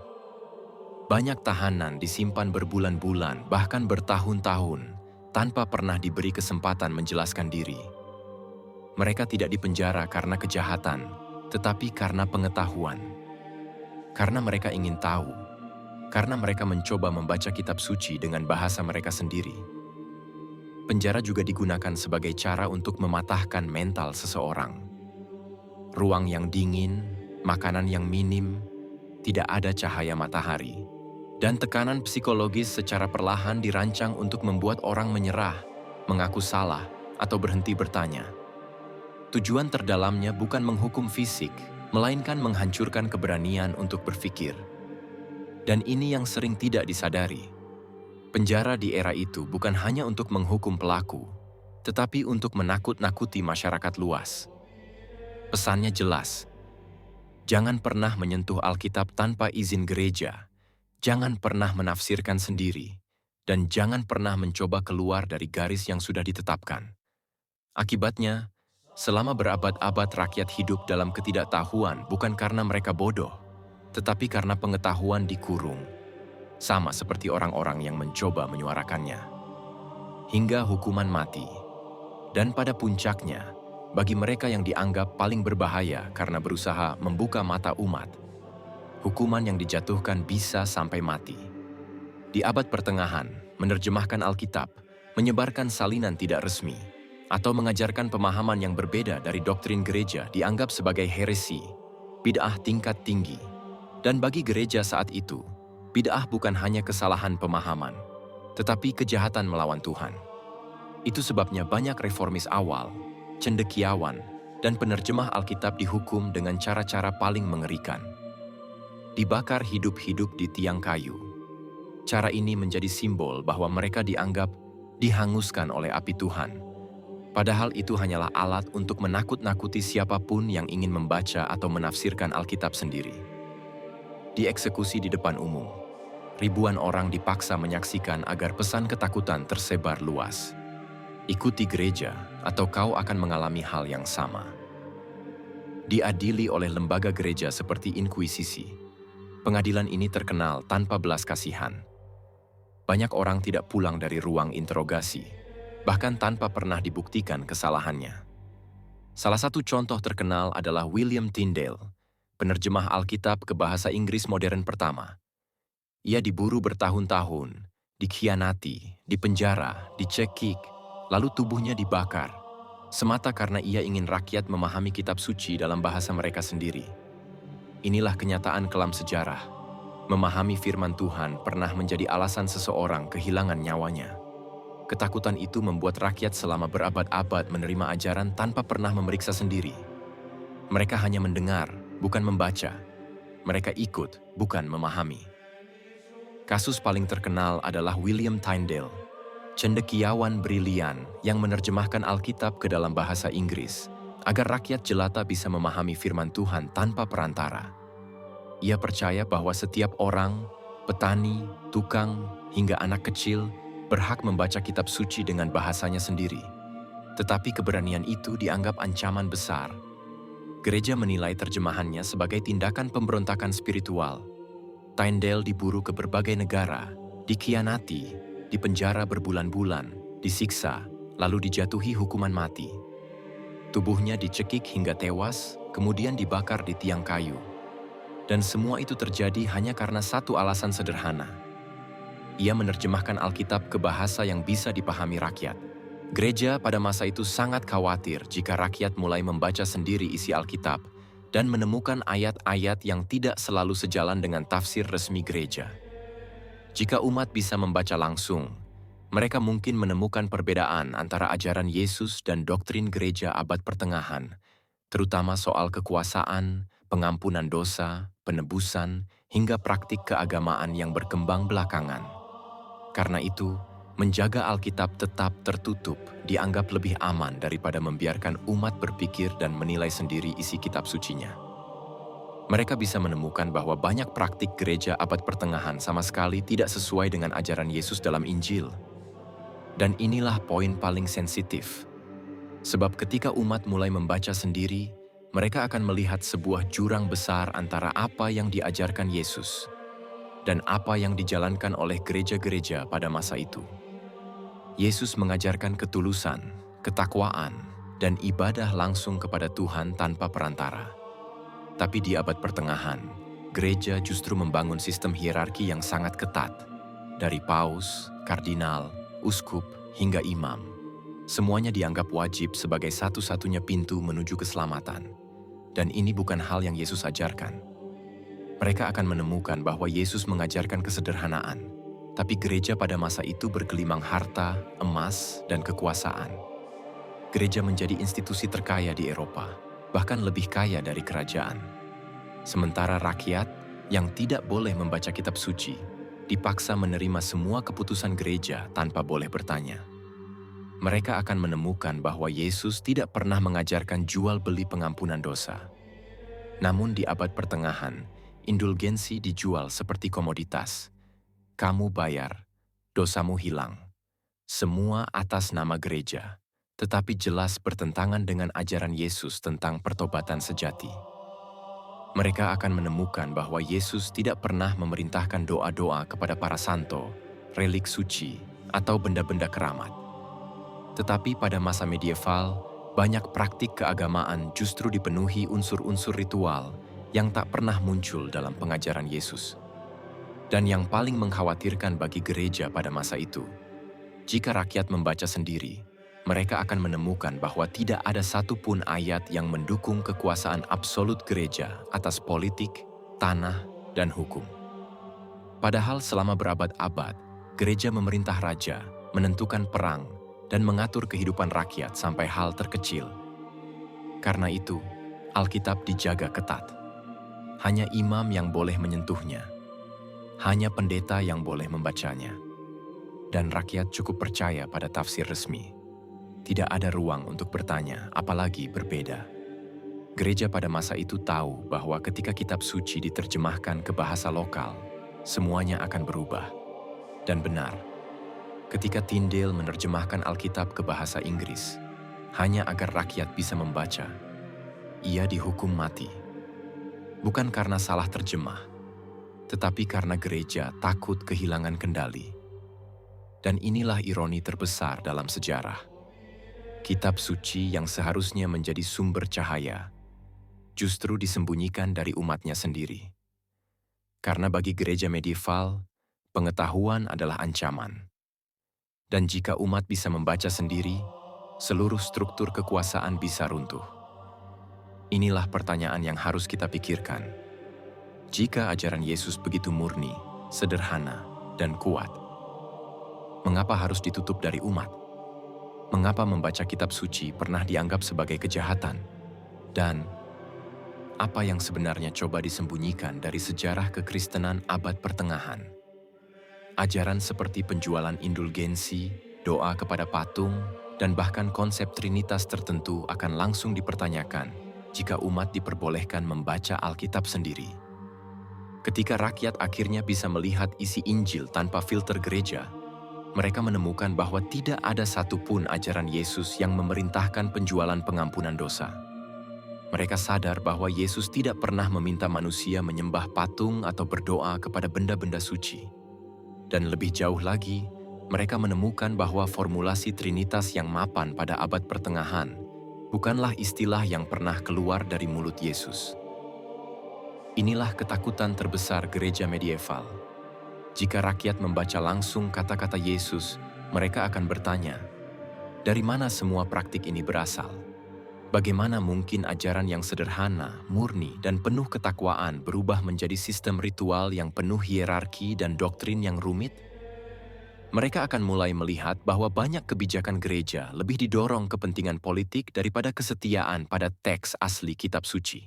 Banyak tahanan disimpan berbulan-bulan, bahkan bertahun-tahun, tanpa pernah diberi kesempatan menjelaskan diri. Mereka tidak dipenjara karena kejahatan, tetapi karena pengetahuan. karena mereka ingin tahu, karena mereka mencoba membaca kitab suci dengan bahasa mereka sendiri. Penjara juga digunakan sebagai cara untuk mematahkan mental seseorang. Ruang yang dingin, makanan yang minim, tidak ada cahaya matahari, dan tekanan psikologis secara perlahan dirancang untuk membuat orang menyerah, mengaku salah, atau berhenti bertanya. Tujuan terdalamnya bukan menghukum fisik, melainkan menghancurkan keberanian untuk berpikir. Dan ini yang sering tidak disadari. Penjara di era itu bukan hanya untuk menghukum pelaku, tetapi untuk menakut-nakuti masyarakat luas. Pesannya jelas. Jangan pernah menyentuh Alkitab tanpa izin gereja, jangan pernah menafsirkan sendiri, dan jangan pernah mencoba keluar dari garis yang sudah ditetapkan. Akibatnya, selama berabad-abad rakyat hidup dalam ketidaktahuan bukan karena mereka bodoh, tetapi karena pengetahuan dikurung, sama seperti orang-orang yang mencoba menyuarakannya. Hingga hukuman mati. Dan pada puncaknya, bagi mereka yang dianggap paling berbahaya karena berusaha membuka mata umat, hukuman yang dijatuhkan bisa sampai mati. Di abad pertengahan, menerjemahkan Alkitab, menyebarkan salinan tidak resmi, atau mengajarkan pemahaman yang berbeda dari doktrin gereja dianggap sebagai heresi, bid'ah tingkat tinggi. Dan bagi gereja saat itu, bid'ah bukan hanya kesalahan pemahaman, tetapi kejahatan melawan Tuhan. Itu sebabnya banyak reformis awal, cendekiawan, dan penerjemah Alkitab dihukum dengan cara-cara paling mengerikan. Dibakar hidup-hidup di tiang kayu. Cara ini menjadi simbol bahwa mereka dianggap dihanguskan oleh api Tuhan. Padahal itu hanyalah alat untuk menakut-nakuti siapapun yang ingin membaca atau menafsirkan Alkitab sendiri. Dieksekusi di depan umum. Ribuan orang dipaksa menyaksikan agar pesan ketakutan tersebar luas. Ikuti gereja, atau kau akan mengalami hal yang sama. Diadili oleh lembaga gereja seperti inkuisisi. Pengadilan ini terkenal tanpa belas kasihan. Banyak orang tidak pulang dari ruang interogasi, bahkan tanpa pernah dibuktikan kesalahannya. Salah satu contoh terkenal adalah William Tyndale, penerjemah Alkitab ke bahasa Inggris modern pertama. Ia diburu bertahun-tahun, dikhianati, dipenjara, dicekik, lalu tubuhnya dibakar, semata karena ia ingin rakyat memahami kitab suci dalam bahasa mereka sendiri. Inilah kenyataan kelam sejarah. Memahami firman Tuhan pernah menjadi alasan seseorang kehilangan nyawanya. Ketakutan itu membuat rakyat selama berabad-abad menerima ajaran tanpa pernah memeriksa sendiri. Mereka hanya mendengar, bukan membaca. Mereka ikut, bukan memahami. Kasus paling terkenal adalah William Tyndale, cendekiawan brilian yang menerjemahkan Alkitab ke dalam bahasa Inggris agar rakyat jelata bisa memahami firman Tuhan tanpa perantara. Ia percaya bahwa setiap orang, petani, tukang, hingga anak kecil berhak membaca kitab suci dengan bahasanya sendiri. Tetapi keberanian itu dianggap ancaman besar. Gereja menilai terjemahannya sebagai tindakan pemberontakan spiritual. Tyndale diburu ke berbagai negara, dikhianati, dipenjara berbulan-bulan, disiksa, lalu dijatuhi hukuman mati. Tubuhnya dicekik hingga tewas, kemudian dibakar di tiang kayu. Dan semua itu terjadi hanya karena satu alasan sederhana. Ia menerjemahkan Alkitab ke bahasa yang bisa dipahami rakyat. Gereja pada masa itu sangat khawatir jika rakyat mulai membaca sendiri isi Alkitab dan menemukan ayat-ayat yang tidak selalu sejalan dengan tafsir resmi gereja. Jika umat bisa membaca langsung, mereka mungkin menemukan perbedaan antara ajaran Yesus dan doktrin gereja abad pertengahan, terutama soal kekuasaan, pengampunan dosa, penebusan, hingga praktik keagamaan yang berkembang belakangan. Karena itu, menjaga Alkitab tetap tertutup dianggap lebih aman daripada membiarkan umat berpikir dan menilai sendiri isi kitab sucinya. Mereka bisa menemukan bahwa banyak praktik gereja abad pertengahan sama sekali tidak sesuai dengan ajaran Yesus dalam Injil. Dan inilah poin paling sensitif. Sebab ketika umat mulai membaca sendiri, mereka akan melihat sebuah jurang besar antara apa yang diajarkan Yesus dan apa yang dijalankan oleh gereja-gereja pada masa itu. Yesus mengajarkan ketulusan, ketakwaan, dan ibadah langsung kepada Tuhan tanpa perantara. Tapi di abad pertengahan, Gereja justru membangun sistem hierarki yang sangat ketat, dari paus, kardinal, uskup, hingga imam. Semuanya dianggap wajib sebagai satu-satunya pintu menuju keselamatan. Dan ini bukan hal yang Yesus ajarkan. Mereka akan menemukan bahwa Yesus mengajarkan kesederhanaan, tapi gereja pada masa itu bergelimang harta, emas, dan kekuasaan. Gereja menjadi institusi terkaya di Eropa, bahkan lebih kaya dari kerajaan. Sementara rakyat yang tidak boleh membaca kitab suci, dipaksa menerima semua keputusan gereja tanpa boleh bertanya. Mereka akan menemukan bahwa Yesus tidak pernah mengajarkan jual beli pengampunan dosa. Namun di abad pertengahan, indulgensi dijual seperti komoditas. Kamu bayar, dosamu hilang. Semua atas nama gereja, tetapi jelas bertentangan dengan ajaran Yesus tentang pertobatan sejati. Mereka akan menemukan bahwa Yesus tidak pernah memerintahkan doa-doa kepada para santo, relik suci, atau benda-benda keramat. Tetapi pada masa medieval, banyak praktik keagamaan justru dipenuhi unsur-unsur ritual yang tak pernah muncul dalam pengajaran Yesus. Dan yang paling mengkhawatirkan bagi gereja pada masa itu, jika rakyat membaca sendiri, mereka akan menemukan bahwa tidak ada satupun ayat yang mendukung kekuasaan absolut gereja atas politik, tanah, dan hukum. Padahal selama berabad-abad, gereja memerintah raja, menentukan perang, dan mengatur kehidupan rakyat sampai hal terkecil. Karena itu, Alkitab dijaga ketat. Hanya imam yang boleh menyentuhnya. Hanya pendeta yang boleh membacanya. Dan rakyat cukup percaya pada tafsir resmi. Tidak ada ruang untuk bertanya, apalagi berbeda. Gereja pada masa itu tahu bahwa ketika kitab suci diterjemahkan ke bahasa lokal, semuanya akan berubah. Dan benar, ketika Tyndale menerjemahkan Alkitab ke bahasa Inggris, hanya agar rakyat bisa membaca, ia dihukum mati. Bukan karena salah terjemah, tetapi karena gereja takut kehilangan kendali. Dan inilah ironi terbesar dalam sejarah. Kitab suci yang seharusnya menjadi sumber cahaya, justru disembunyikan dari umatnya sendiri. Karena bagi gereja medieval, pengetahuan adalah ancaman. Dan jika umat bisa membaca sendiri, seluruh struktur kekuasaan bisa runtuh. Inilah pertanyaan yang harus kita pikirkan. Jika ajaran Yesus begitu murni, sederhana, dan kuat, mengapa harus ditutup dari umat? Mengapa membaca kitab suci pernah dianggap sebagai kejahatan? Dan apa yang sebenarnya coba disembunyikan dari sejarah kekristenan abad pertengahan? Ajaran seperti penjualan indulgensi, doa kepada patung, dan bahkan konsep trinitas tertentu akan langsung dipertanyakan jika umat diperbolehkan membaca Alkitab sendiri. Ketika rakyat akhirnya bisa melihat isi Injil tanpa filter gereja, mereka menemukan bahwa tidak ada satupun ajaran Yesus yang memerintahkan penjualan pengampunan dosa. Mereka sadar bahwa Yesus tidak pernah meminta manusia menyembah patung atau berdoa kepada benda-benda suci. Dan lebih jauh lagi, mereka menemukan bahwa formulasi Trinitas yang mapan pada abad pertengahan bukanlah istilah yang pernah keluar dari mulut Yesus. Inilah ketakutan terbesar gereja medieval. Jika rakyat membaca langsung kata-kata Yesus, mereka akan bertanya, dari mana semua praktik ini berasal? Bagaimana mungkin ajaran yang sederhana, murni, dan penuh ketakwaan berubah menjadi sistem ritual yang penuh hierarki dan doktrin yang rumit? Mereka akan mulai melihat bahwa banyak kebijakan gereja lebih didorong kepentingan politik daripada kesetiaan pada teks asli kitab suci.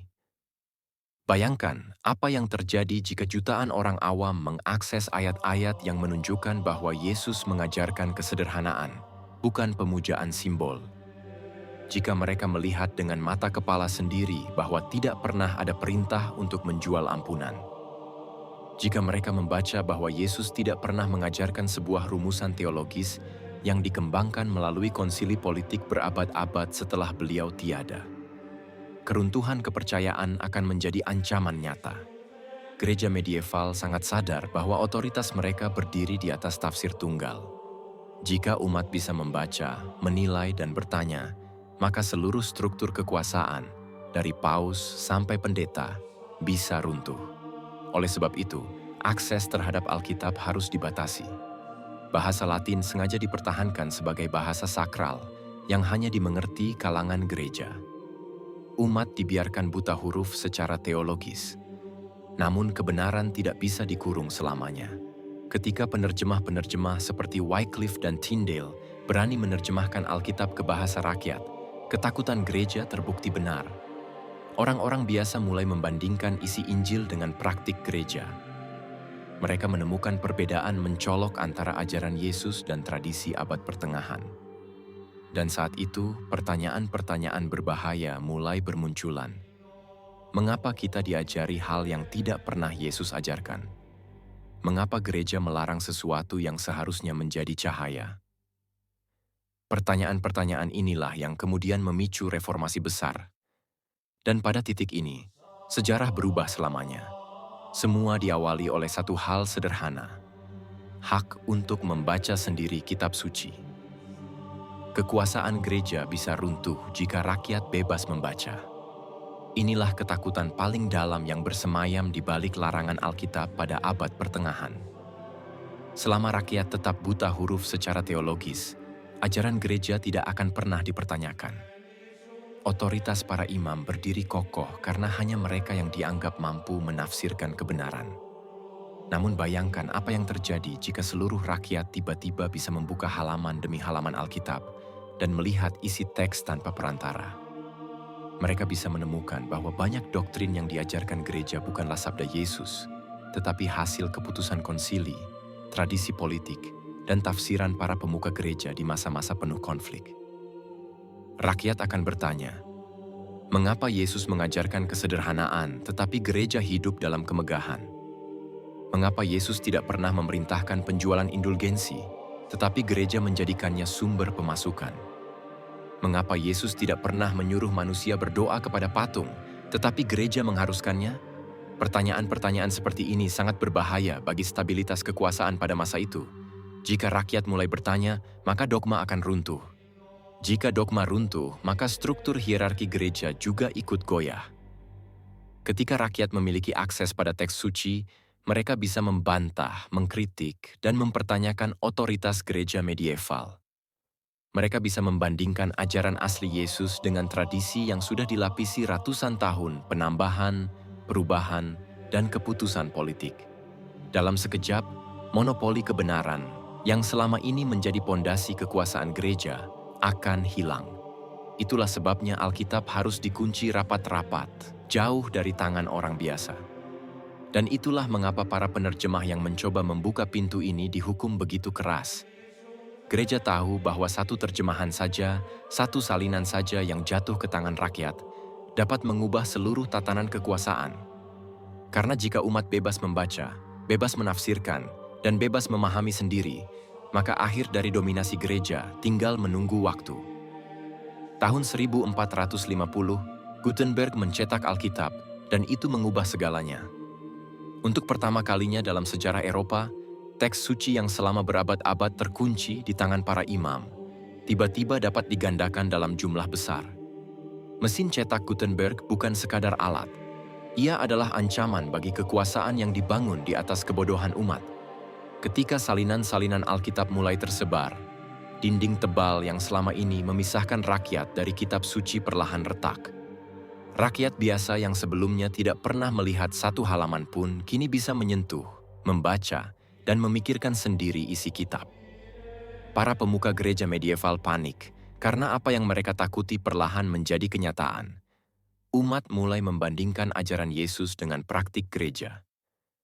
Bayangkan apa yang terjadi jika jutaan orang awam mengakses ayat-ayat yang menunjukkan bahwa Yesus mengajarkan kesederhanaan, bukan pemujaan simbol. Jika mereka melihat dengan mata kepala sendiri bahwa tidak pernah ada perintah untuk menjual ampunan. Jika mereka membaca bahwa Yesus tidak pernah mengajarkan sebuah rumusan teologis yang dikembangkan melalui konsili politik berabad-abad setelah beliau tiada. Keruntuhan kepercayaan akan menjadi ancaman nyata. Gereja medieval sangat sadar bahwa otoritas mereka berdiri di atas tafsir tunggal. Jika umat bisa membaca, menilai, dan bertanya, maka seluruh struktur kekuasaan, dari paus sampai pendeta, bisa runtuh. Oleh sebab itu, akses terhadap Alkitab harus dibatasi. Bahasa Latin sengaja dipertahankan sebagai bahasa sakral yang hanya dimengerti kalangan gereja. Umat dibiarkan buta huruf secara teologis. Namun kebenaran tidak bisa dikurung selamanya. Ketika penerjemah-penerjemah seperti Wycliffe dan Tyndale berani menerjemahkan Alkitab ke bahasa rakyat, ketakutan gereja terbukti benar. Orang-orang biasa mulai membandingkan isi Injil dengan praktik gereja. Mereka menemukan perbedaan mencolok antara ajaran Yesus dan tradisi abad pertengahan. Dan saat itu, pertanyaan-pertanyaan berbahaya mulai bermunculan. Mengapa kita diajari hal yang tidak pernah Yesus ajarkan? Mengapa gereja melarang sesuatu yang seharusnya menjadi cahaya? Pertanyaan-pertanyaan inilah yang kemudian memicu reformasi besar. Dan pada titik ini, sejarah berubah selamanya. Semua diawali oleh satu hal sederhana: hak untuk membaca sendiri kitab suci. Kekuasaan gereja bisa runtuh jika rakyat bebas membaca. Inilah ketakutan paling dalam yang bersemayam di balik larangan Alkitab pada abad pertengahan. Selama rakyat tetap buta huruf secara teologis, ajaran gereja tidak akan pernah dipertanyakan. Otoritas para imam berdiri kokoh karena hanya mereka yang dianggap mampu menafsirkan kebenaran. Namun bayangkan apa yang terjadi jika seluruh rakyat tiba-tiba bisa membuka halaman demi halaman Alkitab dan melihat isi teks tanpa perantara. Mereka bisa menemukan bahwa banyak doktrin yang diajarkan gereja bukanlah sabda Yesus, tetapi hasil keputusan konsili, tradisi politik, dan tafsiran para pemuka gereja di masa-masa penuh konflik. Rakyat akan bertanya, mengapa Yesus mengajarkan kesederhanaan tetapi gereja hidup dalam kemegahan? Mengapa Yesus tidak pernah memerintahkan penjualan indulgensi, tetapi gereja menjadikannya sumber pemasukan? Mengapa Yesus tidak pernah menyuruh manusia berdoa kepada patung, tetapi gereja mengharuskannya? Pertanyaan-pertanyaan seperti ini sangat berbahaya bagi stabilitas kekuasaan pada masa itu. Jika rakyat mulai bertanya, maka dogma akan runtuh. Jika dogma runtuh, maka struktur hierarki gereja juga ikut goyah. Ketika rakyat memiliki akses pada teks suci, mereka bisa membantah, mengkritik, dan mempertanyakan otoritas gereja medieval. Mereka bisa membandingkan ajaran asli Yesus dengan tradisi yang sudah dilapisi ratusan tahun penambahan, perubahan, dan keputusan politik. Dalam sekejap, monopoli kebenaran yang selama ini menjadi pondasi kekuasaan gereja akan hilang. Itulah sebabnya Alkitab harus dikunci rapat-rapat, jauh dari tangan orang biasa. Dan itulah mengapa para penerjemah yang mencoba membuka pintu ini dihukum begitu keras. Gereja tahu bahwa satu terjemahan saja, satu salinan saja yang jatuh ke tangan rakyat, dapat mengubah seluruh tatanan kekuasaan. Karena jika umat bebas membaca, bebas menafsirkan, dan bebas memahami sendiri, maka akhir dari dominasi gereja tinggal menunggu waktu. Tahun 1450, Gutenberg mencetak Alkitab, dan itu mengubah segalanya. Untuk pertama kalinya dalam sejarah Eropa, teks suci yang selama berabad-abad terkunci di tangan para imam, tiba-tiba dapat digandakan dalam jumlah besar. Mesin cetak Gutenberg bukan sekadar alat. Ia adalah ancaman bagi kekuasaan yang dibangun di atas kebodohan umat. Ketika salinan-salinan Alkitab mulai tersebar, dinding tebal yang selama ini memisahkan rakyat dari kitab suci perlahan retak. Rakyat biasa yang sebelumnya tidak pernah melihat satu halaman pun kini bisa menyentuh, membaca, dan memikirkan sendiri isi kitab. Para pemuka gereja medieval panik karena apa yang mereka takuti perlahan menjadi kenyataan. Umat mulai membandingkan ajaran Yesus dengan praktik gereja.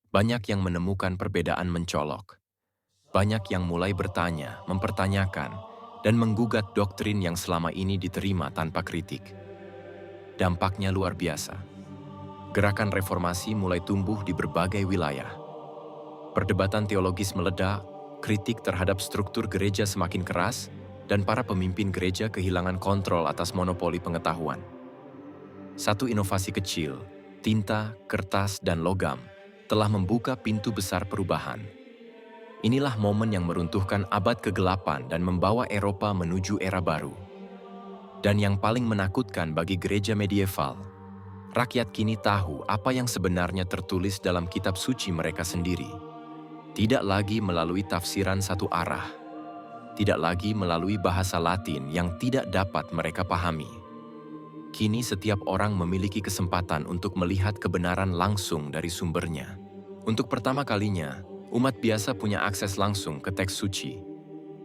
Banyak yang menemukan perbedaan mencolok. Banyak yang mulai bertanya, mempertanyakan, dan menggugat doktrin yang selama ini diterima tanpa kritik. Dampaknya luar biasa. Gerakan reformasi mulai tumbuh di berbagai wilayah. Perdebatan teologis meledak, kritik terhadap struktur gereja semakin keras, dan para pemimpin gereja kehilangan kontrol atas monopoli pengetahuan. Satu inovasi kecil, tinta, kertas, dan logam, telah membuka pintu besar perubahan. Inilah momen yang meruntuhkan abad ke-8 dan membawa Eropa menuju era baru. Dan yang paling menakutkan bagi gereja medieval, Rakyat kini tahu apa yang sebenarnya tertulis dalam kitab suci mereka sendiri. Tidak lagi melalui tafsiran satu arah. Tidak lagi melalui bahasa Latin yang tidak dapat mereka pahami. Kini setiap orang memiliki kesempatan untuk melihat kebenaran langsung dari sumbernya. Untuk pertama kalinya, umat biasa punya akses langsung ke teks suci.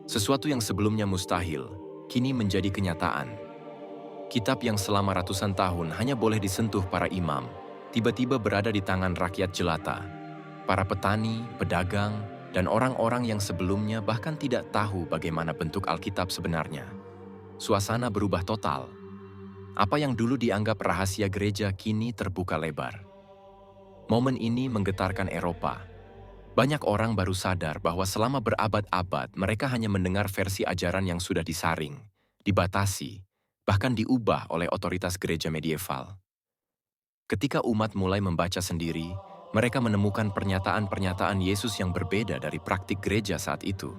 Sesuatu yang sebelumnya mustahil, kini menjadi kenyataan. Kitab yang selama ratusan tahun hanya boleh disentuh para imam, tiba-tiba berada di tangan rakyat jelata. Para petani, pedagang, dan orang-orang yang sebelumnya bahkan tidak tahu bagaimana bentuk Alkitab sebenarnya. Suasana berubah total. Apa yang dulu dianggap rahasia gereja kini terbuka lebar. Momen ini menggetarkan Eropa. Banyak orang baru sadar bahwa selama berabad-abad mereka hanya mendengar versi ajaran yang sudah disaring, dibatasi, bahkan diubah oleh otoritas gereja medieval. Ketika umat mulai membaca sendiri, mereka menemukan pernyataan-pernyataan Yesus yang berbeda dari praktik gereja saat itu.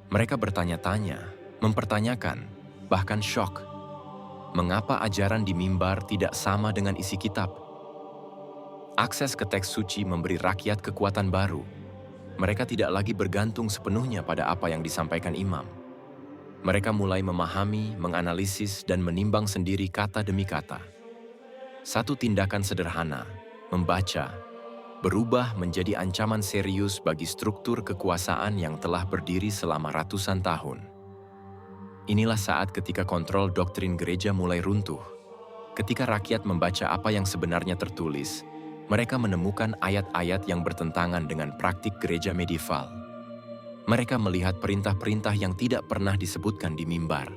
Mereka bertanya-tanya, mempertanyakan, bahkan syok. Mengapa ajaran di mimbar tidak sama dengan isi kitab? Akses ke teks suci memberi rakyat kekuatan baru. Mereka tidak lagi bergantung sepenuhnya pada apa yang disampaikan imam. Mereka mulai memahami, menganalisis, dan menimbang sendiri kata demi kata. Satu tindakan sederhana, membaca, berubah menjadi ancaman serius bagi struktur kekuasaan yang telah berdiri selama ratusan tahun. Inilah saat ketika kontrol doktrin gereja mulai runtuh. Ketika rakyat membaca apa yang sebenarnya tertulis, mereka menemukan ayat-ayat yang bertentangan dengan praktik gereja medieval. Mereka melihat perintah-perintah yang tidak pernah disebutkan di mimbar.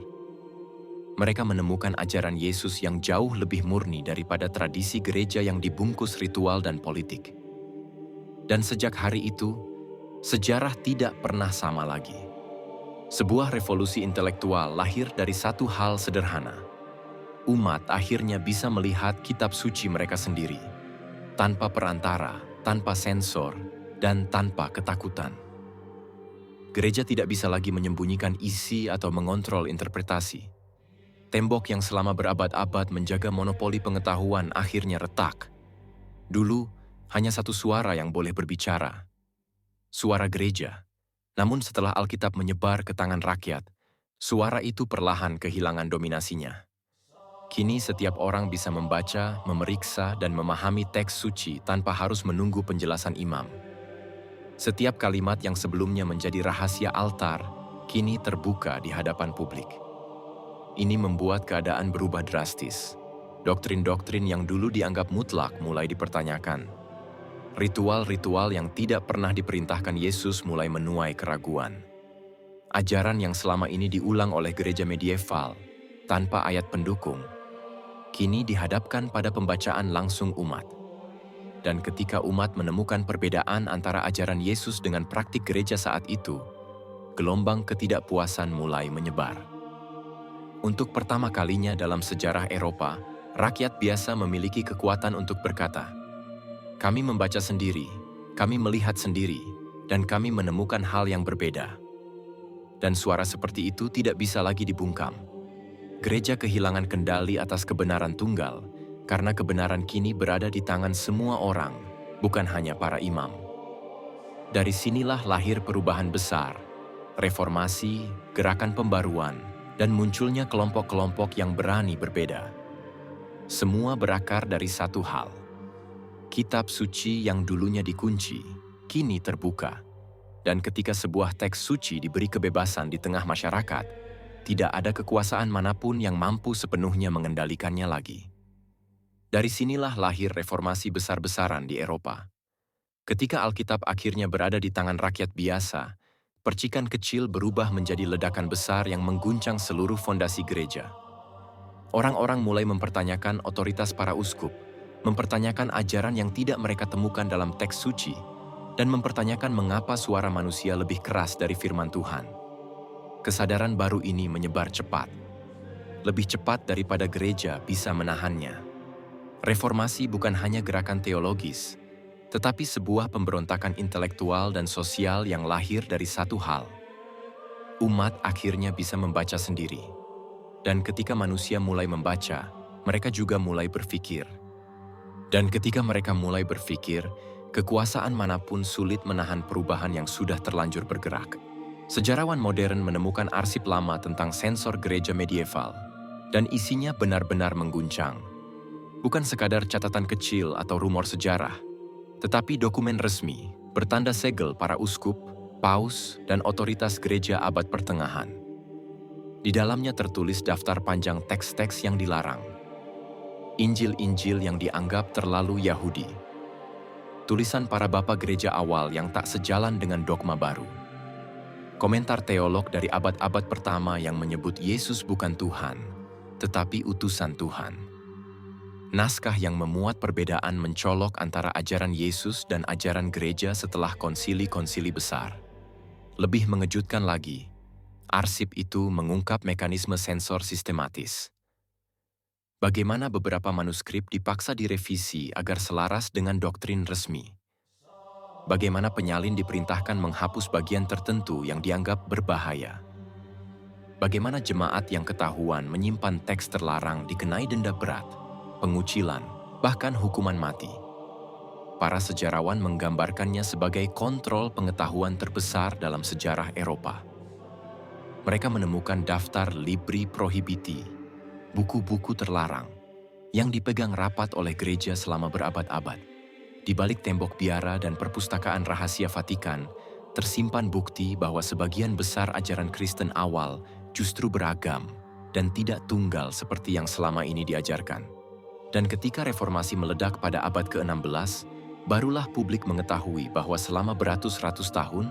Mereka menemukan ajaran Yesus yang jauh lebih murni daripada tradisi gereja yang dibungkus ritual dan politik. Dan sejak hari itu, sejarah tidak pernah sama lagi. Sebuah revolusi intelektual lahir dari satu hal sederhana. Umat akhirnya bisa melihat kitab suci mereka sendiri, tanpa perantara, tanpa sensor, dan tanpa ketakutan. Gereja tidak bisa lagi menyembunyikan isi atau mengontrol interpretasi. Tembok yang selama berabad-abad menjaga monopoli pengetahuan akhirnya retak. Dulu, hanya satu suara yang boleh berbicara. Suara gereja. Namun setelah Alkitab menyebar ke tangan rakyat, suara itu perlahan kehilangan dominasinya. Kini setiap orang bisa membaca, memeriksa, dan memahami teks suci tanpa harus menunggu penjelasan imam. Setiap kalimat yang sebelumnya menjadi rahasia altar, kini terbuka di hadapan publik. Ini membuat keadaan berubah drastis. Doktrin-doktrin yang dulu dianggap mutlak mulai dipertanyakan. Ritual-ritual yang tidak pernah diperintahkan Yesus mulai menuai keraguan. Ajaran yang selama ini diulang oleh gereja medieval, tanpa ayat pendukung, kini dihadapkan pada pembacaan langsung umat. Dan ketika umat menemukan perbedaan antara ajaran Yesus dengan praktik gereja saat itu, gelombang ketidakpuasan mulai menyebar. Untuk pertama kalinya dalam sejarah Eropa, rakyat biasa memiliki kekuatan untuk berkata, "Kami membaca sendiri, kami melihat sendiri, dan kami menemukan hal yang berbeda." Dan suara seperti itu tidak bisa lagi dibungkam. Gereja kehilangan kendali atas kebenaran tunggal, karena kebenaran kini berada di tangan semua orang, bukan hanya para imam. Dari sinilah lahir perubahan besar, reformasi, gerakan pembaruan, dan munculnya kelompok-kelompok yang berani berbeda. Semua berakar dari satu hal. Kitab suci yang dulunya dikunci, kini terbuka. Dan ketika sebuah teks suci diberi kebebasan di tengah masyarakat, tidak ada kekuasaan manapun yang mampu sepenuhnya mengendalikannya lagi. Dari sinilah lahir reformasi besar-besaran di Eropa. Ketika Alkitab akhirnya berada di tangan rakyat biasa, percikan kecil berubah menjadi ledakan besar yang mengguncang seluruh fondasi gereja. Orang-orang mulai mempertanyakan otoritas para uskup, mempertanyakan ajaran yang tidak mereka temukan dalam teks suci, dan mempertanyakan mengapa suara manusia lebih keras dari firman Tuhan. Kesadaran baru ini menyebar cepat. Lebih cepat daripada gereja bisa menahannya. Reformasi bukan hanya gerakan teologis, tetapi sebuah pemberontakan intelektual dan sosial yang lahir dari satu hal. Umat akhirnya bisa membaca sendiri. Dan ketika manusia mulai membaca, mereka juga mulai berpikir. Dan ketika mereka mulai berpikir, kekuasaan manapun sulit menahan perubahan yang sudah terlanjur bergerak. Sejarawan modern menemukan arsip lama tentang sensor gereja medieval, dan isinya benar-benar mengguncang. Bukan sekadar catatan kecil atau rumor sejarah, tetapi dokumen resmi, bertanda segel para uskup, paus, dan otoritas gereja abad pertengahan. Di dalamnya tertulis daftar panjang teks-teks yang dilarang, Injil-Injil yang dianggap terlalu Yahudi, tulisan para bapak gereja awal yang tak sejalan dengan dogma baru, komentar teolog dari abad-abad pertama yang menyebut Yesus bukan Tuhan, tetapi utusan Tuhan. Naskah yang memuat perbedaan mencolok antara ajaran Yesus dan ajaran gereja setelah konsili-konsili besar. Lebih mengejutkan lagi, arsip itu mengungkap mekanisme sensor sistematis. Bagaimana beberapa manuskrip dipaksa direvisi agar selaras dengan doktrin resmi. Bagaimana penyalin diperintahkan menghapus bagian tertentu yang dianggap berbahaya. Bagaimana jemaat yang ketahuan menyimpan teks terlarang dikenai denda berat, pengucilan, bahkan hukuman mati. Para sejarawan menggambarkannya sebagai kontrol pengetahuan terbesar dalam sejarah Eropa. Mereka menemukan daftar libri prohibiti, buku-buku terlarang, yang dipegang rapat oleh gereja selama berabad-abad. Di balik tembok biara dan perpustakaan rahasia Vatikan, tersimpan bukti bahwa sebagian besar ajaran Kristen awal justru beragam dan tidak tunggal seperti yang selama ini diajarkan. Dan ketika reformasi meledak pada abad ke-16, barulah publik mengetahui bahwa selama beratus-ratus tahun,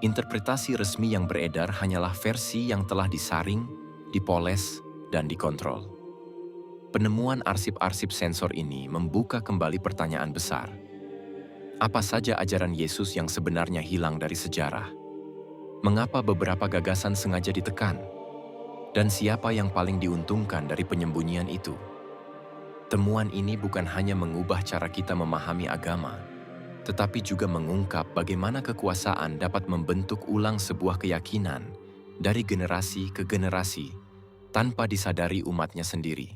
interpretasi resmi yang beredar hanyalah versi yang telah disaring, dipoles, dan dikontrol. Penemuan arsip-arsip sensor ini membuka kembali pertanyaan besar. Apa saja ajaran Yesus yang sebenarnya hilang dari sejarah? Mengapa beberapa gagasan sengaja ditekan? Dan siapa yang paling diuntungkan dari penyembunyian itu? Temuan ini bukan hanya mengubah cara kita memahami agama, tetapi juga mengungkap bagaimana kekuasaan dapat membentuk ulang sebuah keyakinan dari generasi ke generasi tanpa disadari umatnya sendiri.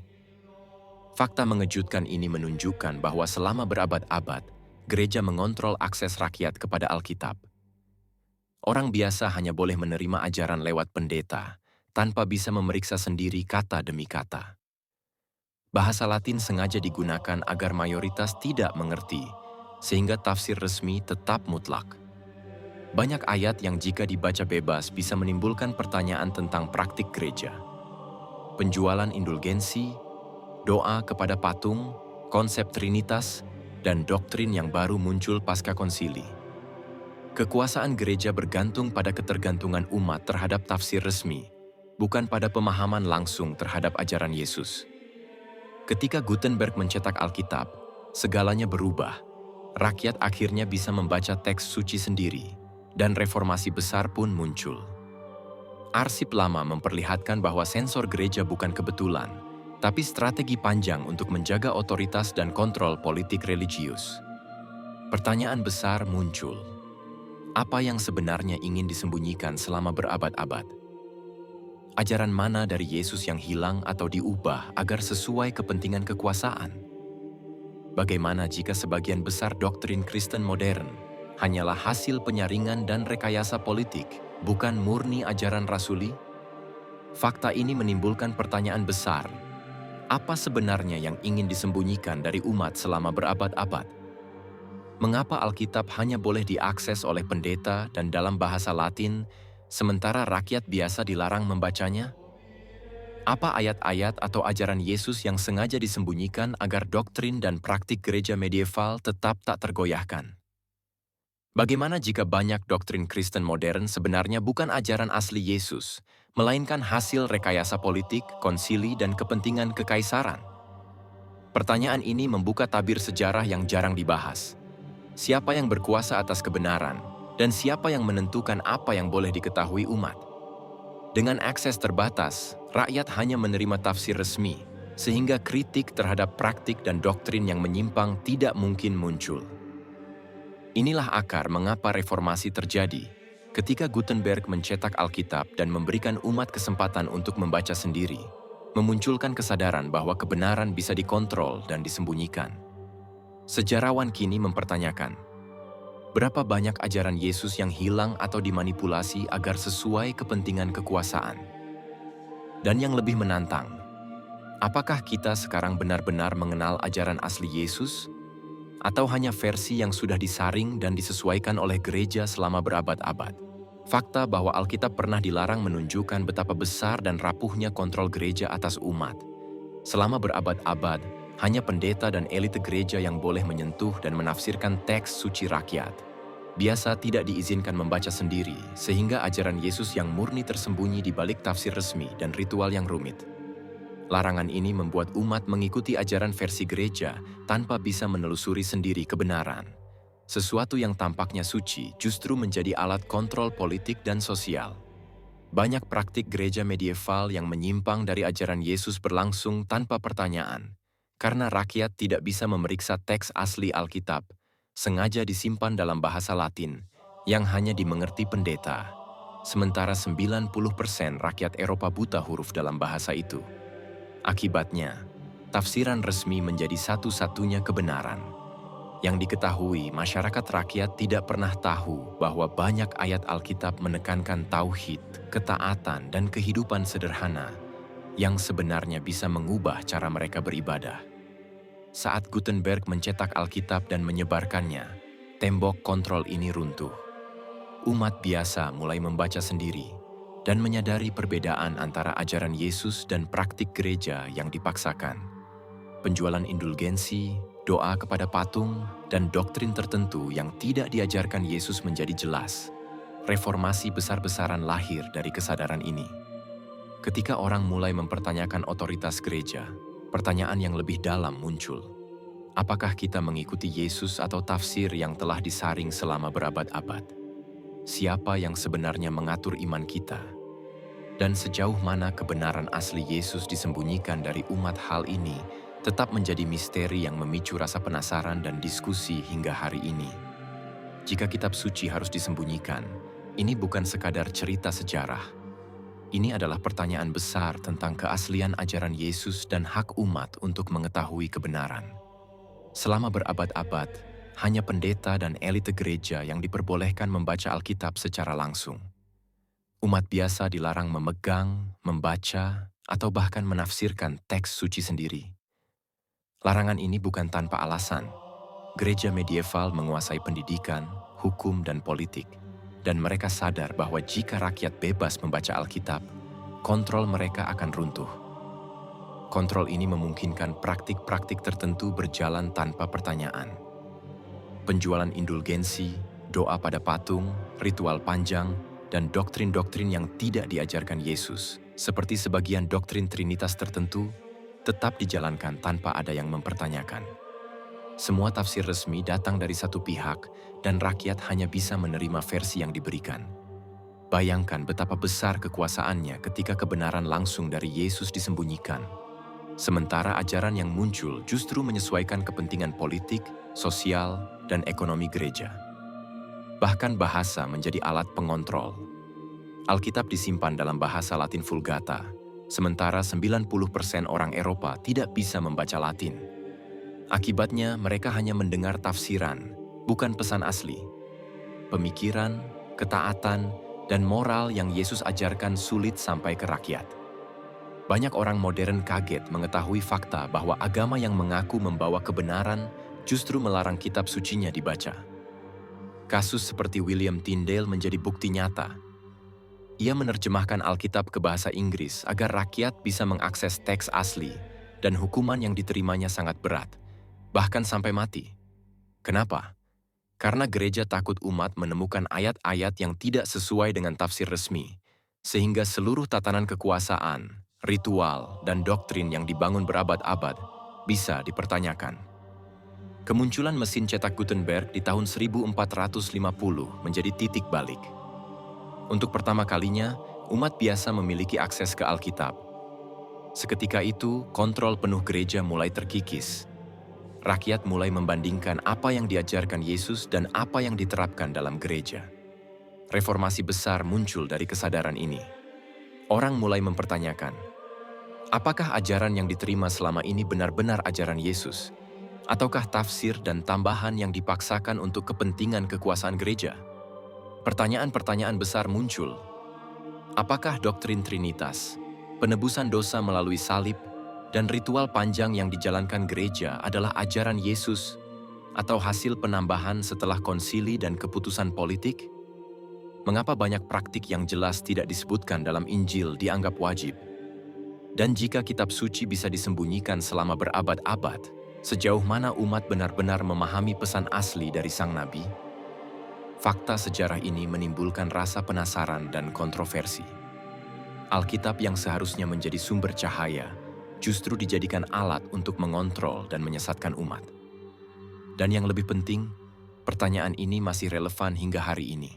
Fakta mengejutkan ini menunjukkan bahwa selama berabad-abad, gereja mengontrol akses rakyat kepada Alkitab. Orang biasa hanya boleh menerima ajaran lewat pendeta, tanpa bisa memeriksa sendiri kata demi kata. Bahasa Latin sengaja digunakan agar mayoritas tidak mengerti, sehingga tafsir resmi tetap mutlak. Banyak ayat yang jika dibaca bebas bisa menimbulkan pertanyaan tentang praktik gereja. Penjualan indulgensi, doa kepada patung, konsep trinitas, dan doktrin yang baru muncul pasca konsili. Kekuasaan gereja bergantung pada ketergantungan umat terhadap tafsir resmi, bukan pada pemahaman langsung terhadap ajaran Yesus. Ketika Gutenberg mencetak Alkitab, segalanya berubah. Rakyat akhirnya bisa membaca teks suci sendiri, dan reformasi besar pun muncul. Arsip lama memperlihatkan bahwa sensor gereja bukan kebetulan, tapi strategi panjang untuk menjaga otoritas dan kontrol politik religius. Pertanyaan besar muncul. Apa yang sebenarnya ingin disembunyikan selama berabad-abad? Ajaran mana dari Yesus yang hilang atau diubah agar sesuai kepentingan kekuasaan? Bagaimana jika sebagian besar doktrin Kristen modern hanyalah hasil penyaringan dan rekayasa politik, bukan murni ajaran rasuli? Fakta ini menimbulkan pertanyaan besar. Apa sebenarnya yang ingin disembunyikan dari umat selama berabad-abad? Mengapa Alkitab hanya boleh diakses oleh pendeta dan dalam bahasa Latin, sementara rakyat biasa dilarang membacanya? Apa ayat-ayat atau ajaran Yesus yang sengaja disembunyikan agar doktrin dan praktik gereja medieval tetap tak tergoyahkan? Bagaimana jika banyak doktrin Kristen modern sebenarnya bukan ajaran asli Yesus, melainkan hasil rekayasa politik, konsili, dan kepentingan kekaisaran? Pertanyaan ini membuka tabir sejarah yang jarang dibahas. Siapa yang berkuasa atas kebenaran, dan siapa yang menentukan apa yang boleh diketahui umat? Dengan akses terbatas, rakyat hanya menerima tafsir resmi, sehingga kritik terhadap praktik dan doktrin yang menyimpang tidak mungkin muncul. Inilah akar mengapa reformasi terjadi. Ketika Gutenberg mencetak Alkitab dan memberikan umat kesempatan untuk membaca sendiri, memunculkan kesadaran bahwa kebenaran bisa dikontrol dan disembunyikan. Sejarawan kini mempertanyakan, berapa banyak ajaran Yesus yang hilang atau dimanipulasi agar sesuai kepentingan kekuasaan? Dan yang lebih menantang, apakah kita sekarang benar-benar mengenal ajaran asli Yesus? Atau hanya versi yang sudah disaring dan disesuaikan oleh gereja selama berabad-abad? Fakta bahwa Alkitab pernah dilarang menunjukkan betapa besar dan rapuhnya kontrol gereja atas umat. Selama berabad-abad, hanya pendeta dan elite gereja yang boleh menyentuh dan menafsirkan teks suci rakyat. Biasa tidak diizinkan membaca sendiri, sehingga ajaran Yesus yang murni tersembunyi di balik tafsir resmi dan ritual yang rumit. Larangan ini membuat umat mengikuti ajaran versi gereja tanpa bisa menelusuri sendiri kebenaran. Sesuatu yang tampaknya suci justru menjadi alat kontrol politik dan sosial. Banyak praktik gereja medieval yang menyimpang dari ajaran Yesus berlangsung tanpa pertanyaan, karena rakyat tidak bisa memeriksa teks asli Alkitab, sengaja disimpan dalam bahasa Latin yang hanya dimengerti pendeta. Sementara 90% rakyat Eropa buta huruf dalam bahasa itu. Akibatnya, tafsiran resmi menjadi satu-satunya kebenaran. Yang diketahui, masyarakat rakyat tidak pernah tahu bahwa banyak ayat Alkitab menekankan tauhid, ketaatan, dan kehidupan sederhana yang sebenarnya bisa mengubah cara mereka beribadah. Saat Gutenberg mencetak Alkitab dan menyebarkannya, tembok kontrol ini runtuh. Umat biasa mulai membaca sendiri dan menyadari perbedaan antara ajaran Yesus dan praktik gereja yang dipaksakan. Penjualan indulgensi, doa kepada patung, dan doktrin tertentu yang tidak diajarkan Yesus menjadi jelas. Reformasi besar-besaran lahir dari kesadaran ini. Ketika orang mulai mempertanyakan otoritas gereja, pertanyaan yang lebih dalam muncul. Apakah kita mengikuti Yesus atau tafsir yang telah disaring selama berabad-abad? Siapa yang sebenarnya mengatur iman kita? Dan sejauh mana kebenaran asli Yesus disembunyikan dari umat? Hal ini tetap menjadi misteri yang memicu rasa penasaran dan diskusi hingga hari ini. Jika kitab suci harus disembunyikan, ini bukan sekadar cerita sejarah. Ini adalah pertanyaan besar tentang keaslian ajaran Yesus dan hak umat untuk mengetahui kebenaran. Selama berabad-abad, hanya pendeta dan elite gereja yang diperbolehkan membaca Alkitab secara langsung. Umat biasa dilarang memegang, membaca, atau bahkan menafsirkan teks suci sendiri. Larangan ini bukan tanpa alasan. Gereja medieval menguasai pendidikan, hukum, dan politik, dan mereka sadar bahwa jika rakyat bebas membaca Alkitab, kontrol mereka akan runtuh. Kontrol ini memungkinkan praktik-praktik tertentu berjalan tanpa pertanyaan. Penjualan indulgensi, doa pada patung, ritual panjang, dan doktrin-doktrin yang tidak diajarkan Yesus, seperti sebagian doktrin Trinitas tertentu, tetap dijalankan tanpa ada yang mempertanyakan. Semua tafsir resmi datang dari satu pihak, dan rakyat hanya bisa menerima versi yang diberikan. Bayangkan betapa besar kekuasaannya ketika kebenaran langsung dari Yesus disembunyikan. Sementara ajaran yang muncul justru menyesuaikan kepentingan politik, sosial, dan ekonomi gereja. Bahkan bahasa menjadi alat pengontrol. Alkitab disimpan dalam bahasa Latin Vulgata, sementara 90% orang Eropa tidak bisa membaca Latin. Akibatnya mereka hanya mendengar tafsiran, bukan pesan asli. Pemikiran, ketaatan, dan moral yang Yesus ajarkan sulit sampai ke rakyat. Banyak orang modern kaget mengetahui fakta bahwa agama yang mengaku membawa kebenaran justru melarang kitab sucinya dibaca. Kasus seperti William Tyndale menjadi bukti nyata. Ia menerjemahkan Alkitab ke bahasa Inggris agar rakyat bisa mengakses teks asli, dan hukuman yang diterimanya sangat berat, bahkan sampai mati. Kenapa? Karena gereja takut umat menemukan ayat-ayat yang tidak sesuai dengan tafsir resmi, sehingga seluruh tatanan kekuasaan, ritual, dan doktrin yang dibangun berabad-abad bisa dipertanyakan. Kemunculan mesin cetak Gutenberg di tahun 1450 menjadi titik balik. Untuk pertama kalinya, umat biasa memiliki akses ke Alkitab. Seketika itu, kontrol penuh gereja mulai terkikis. Rakyat mulai membandingkan apa yang diajarkan Yesus dan apa yang diterapkan dalam gereja. Reformasi besar muncul dari kesadaran ini. Orang mulai mempertanyakan, apakah ajaran yang diterima selama ini benar-benar ajaran Yesus? Ataukah tafsir dan tambahan yang dipaksakan untuk kepentingan kekuasaan gereja? Pertanyaan-pertanyaan besar muncul. Apakah doktrin Trinitas, penebusan dosa melalui salib, dan ritual panjang yang dijalankan gereja adalah ajaran Yesus atau hasil penambahan setelah konsili dan keputusan politik? Mengapa banyak praktik yang jelas tidak disebutkan dalam Injil dianggap wajib? Dan jika kitab suci bisa disembunyikan selama berabad-abad, sejauh mana umat benar-benar memahami pesan asli dari sang nabi? Fakta sejarah ini menimbulkan rasa penasaran dan kontroversi. Alkitab yang seharusnya menjadi sumber cahaya justru dijadikan alat untuk mengontrol dan menyesatkan umat. Dan yang lebih penting, pertanyaan ini masih relevan hingga hari ini.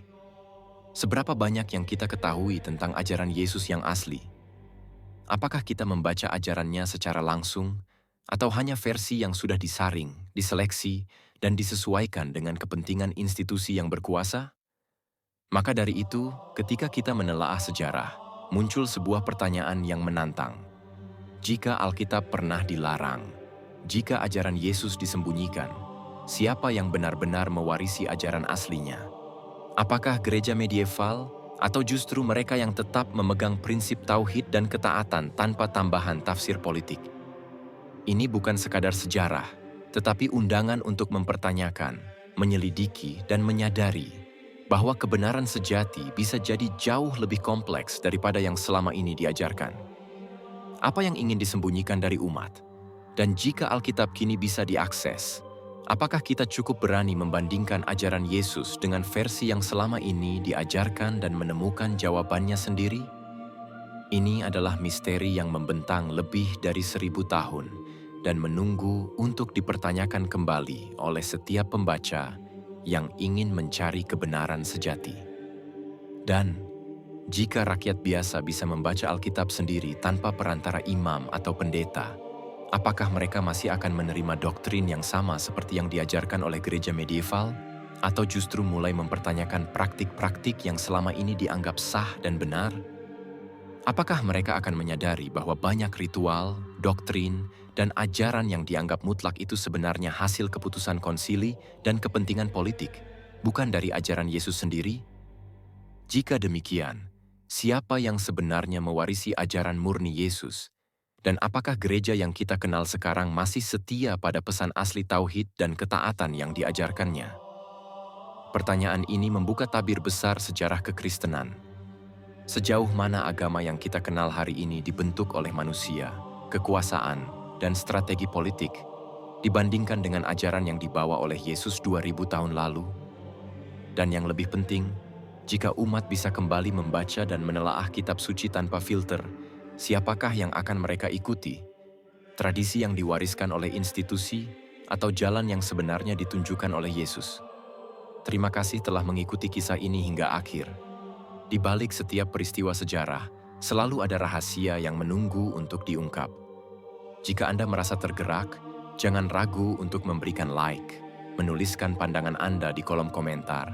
Seberapa banyak yang kita ketahui tentang ajaran Yesus yang asli? Apakah kita membaca ajarannya secara langsung, atau hanya versi yang sudah disaring, diseleksi, dan disesuaikan dengan kepentingan institusi yang berkuasa? Maka dari itu, ketika kita menelaah sejarah, muncul sebuah pertanyaan yang menantang. Jika Alkitab pernah dilarang, jika ajaran Yesus disembunyikan, siapa yang benar-benar mewarisi ajaran aslinya? Apakah gereja medieval atau justru mereka yang tetap memegang prinsip tauhid dan ketaatan tanpa tambahan tafsir politik? Ini bukan sekadar sejarah, tetapi undangan untuk mempertanyakan, menyelidiki, dan menyadari bahwa kebenaran sejati bisa jadi jauh lebih kompleks daripada yang selama ini diajarkan. Apa yang ingin disembunyikan dari umat? Dan jika Alkitab kini bisa diakses, apakah kita cukup berani membandingkan ajaran Yesus dengan versi yang selama ini diajarkan dan menemukan jawabannya sendiri? Ini adalah misteri yang membentang lebih dari 1000 tahun dan menunggu untuk dipertanyakan kembali oleh setiap pembaca yang ingin mencari kebenaran sejati. Dan jika rakyat biasa bisa membaca Alkitab sendiri tanpa perantara imam atau pendeta, apakah mereka masih akan menerima doktrin yang sama seperti yang diajarkan oleh gereja medieval? Atau justru mulai mempertanyakan praktik-praktik yang selama ini dianggap sah dan benar? Apakah mereka akan menyadari bahwa banyak ritual, doktrin, dan ajaran yang dianggap mutlak itu sebenarnya hasil keputusan konsili dan kepentingan politik, bukan dari ajaran Yesus sendiri? Jika demikian, siapa yang sebenarnya mewarisi ajaran murni Yesus? Dan apakah gereja yang kita kenal sekarang masih setia pada pesan asli tauhid dan ketaatan yang diajarkannya? Pertanyaan ini membuka tabir besar sejarah kekristenan. Sejauh mana agama yang kita kenal hari ini dibentuk oleh manusia, kekuasaan, dan strategi politik dibandingkan dengan ajaran yang dibawa oleh Yesus 2000 tahun lalu? Dan yang lebih penting, jika umat bisa kembali membaca dan menelaah kitab suci tanpa filter, siapakah yang akan mereka ikuti? Tradisi yang diwariskan oleh institusi atau jalan yang sebenarnya ditunjukkan oleh Yesus? Terima kasih telah mengikuti kisah ini hingga akhir. Di balik setiap peristiwa sejarah, selalu ada rahasia yang menunggu untuk diungkap. Jika Anda merasa tergerak, jangan ragu untuk memberikan like, menuliskan pandangan Anda di kolom komentar,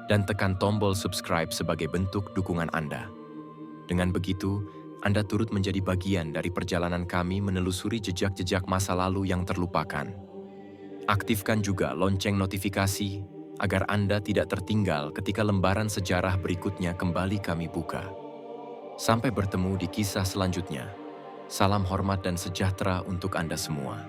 dan tekan tombol subscribe sebagai bentuk dukungan Anda. Dengan begitu, Anda turut menjadi bagian dari perjalanan kami menelusuri jejak-jejak masa lalu yang terlupakan. Aktifkan juga lonceng notifikasi agar Anda tidak tertinggal ketika lembaran sejarah berikutnya kembali kami buka. Sampai bertemu di kisah selanjutnya. Salam hormat dan sejahtera untuk Anda semua.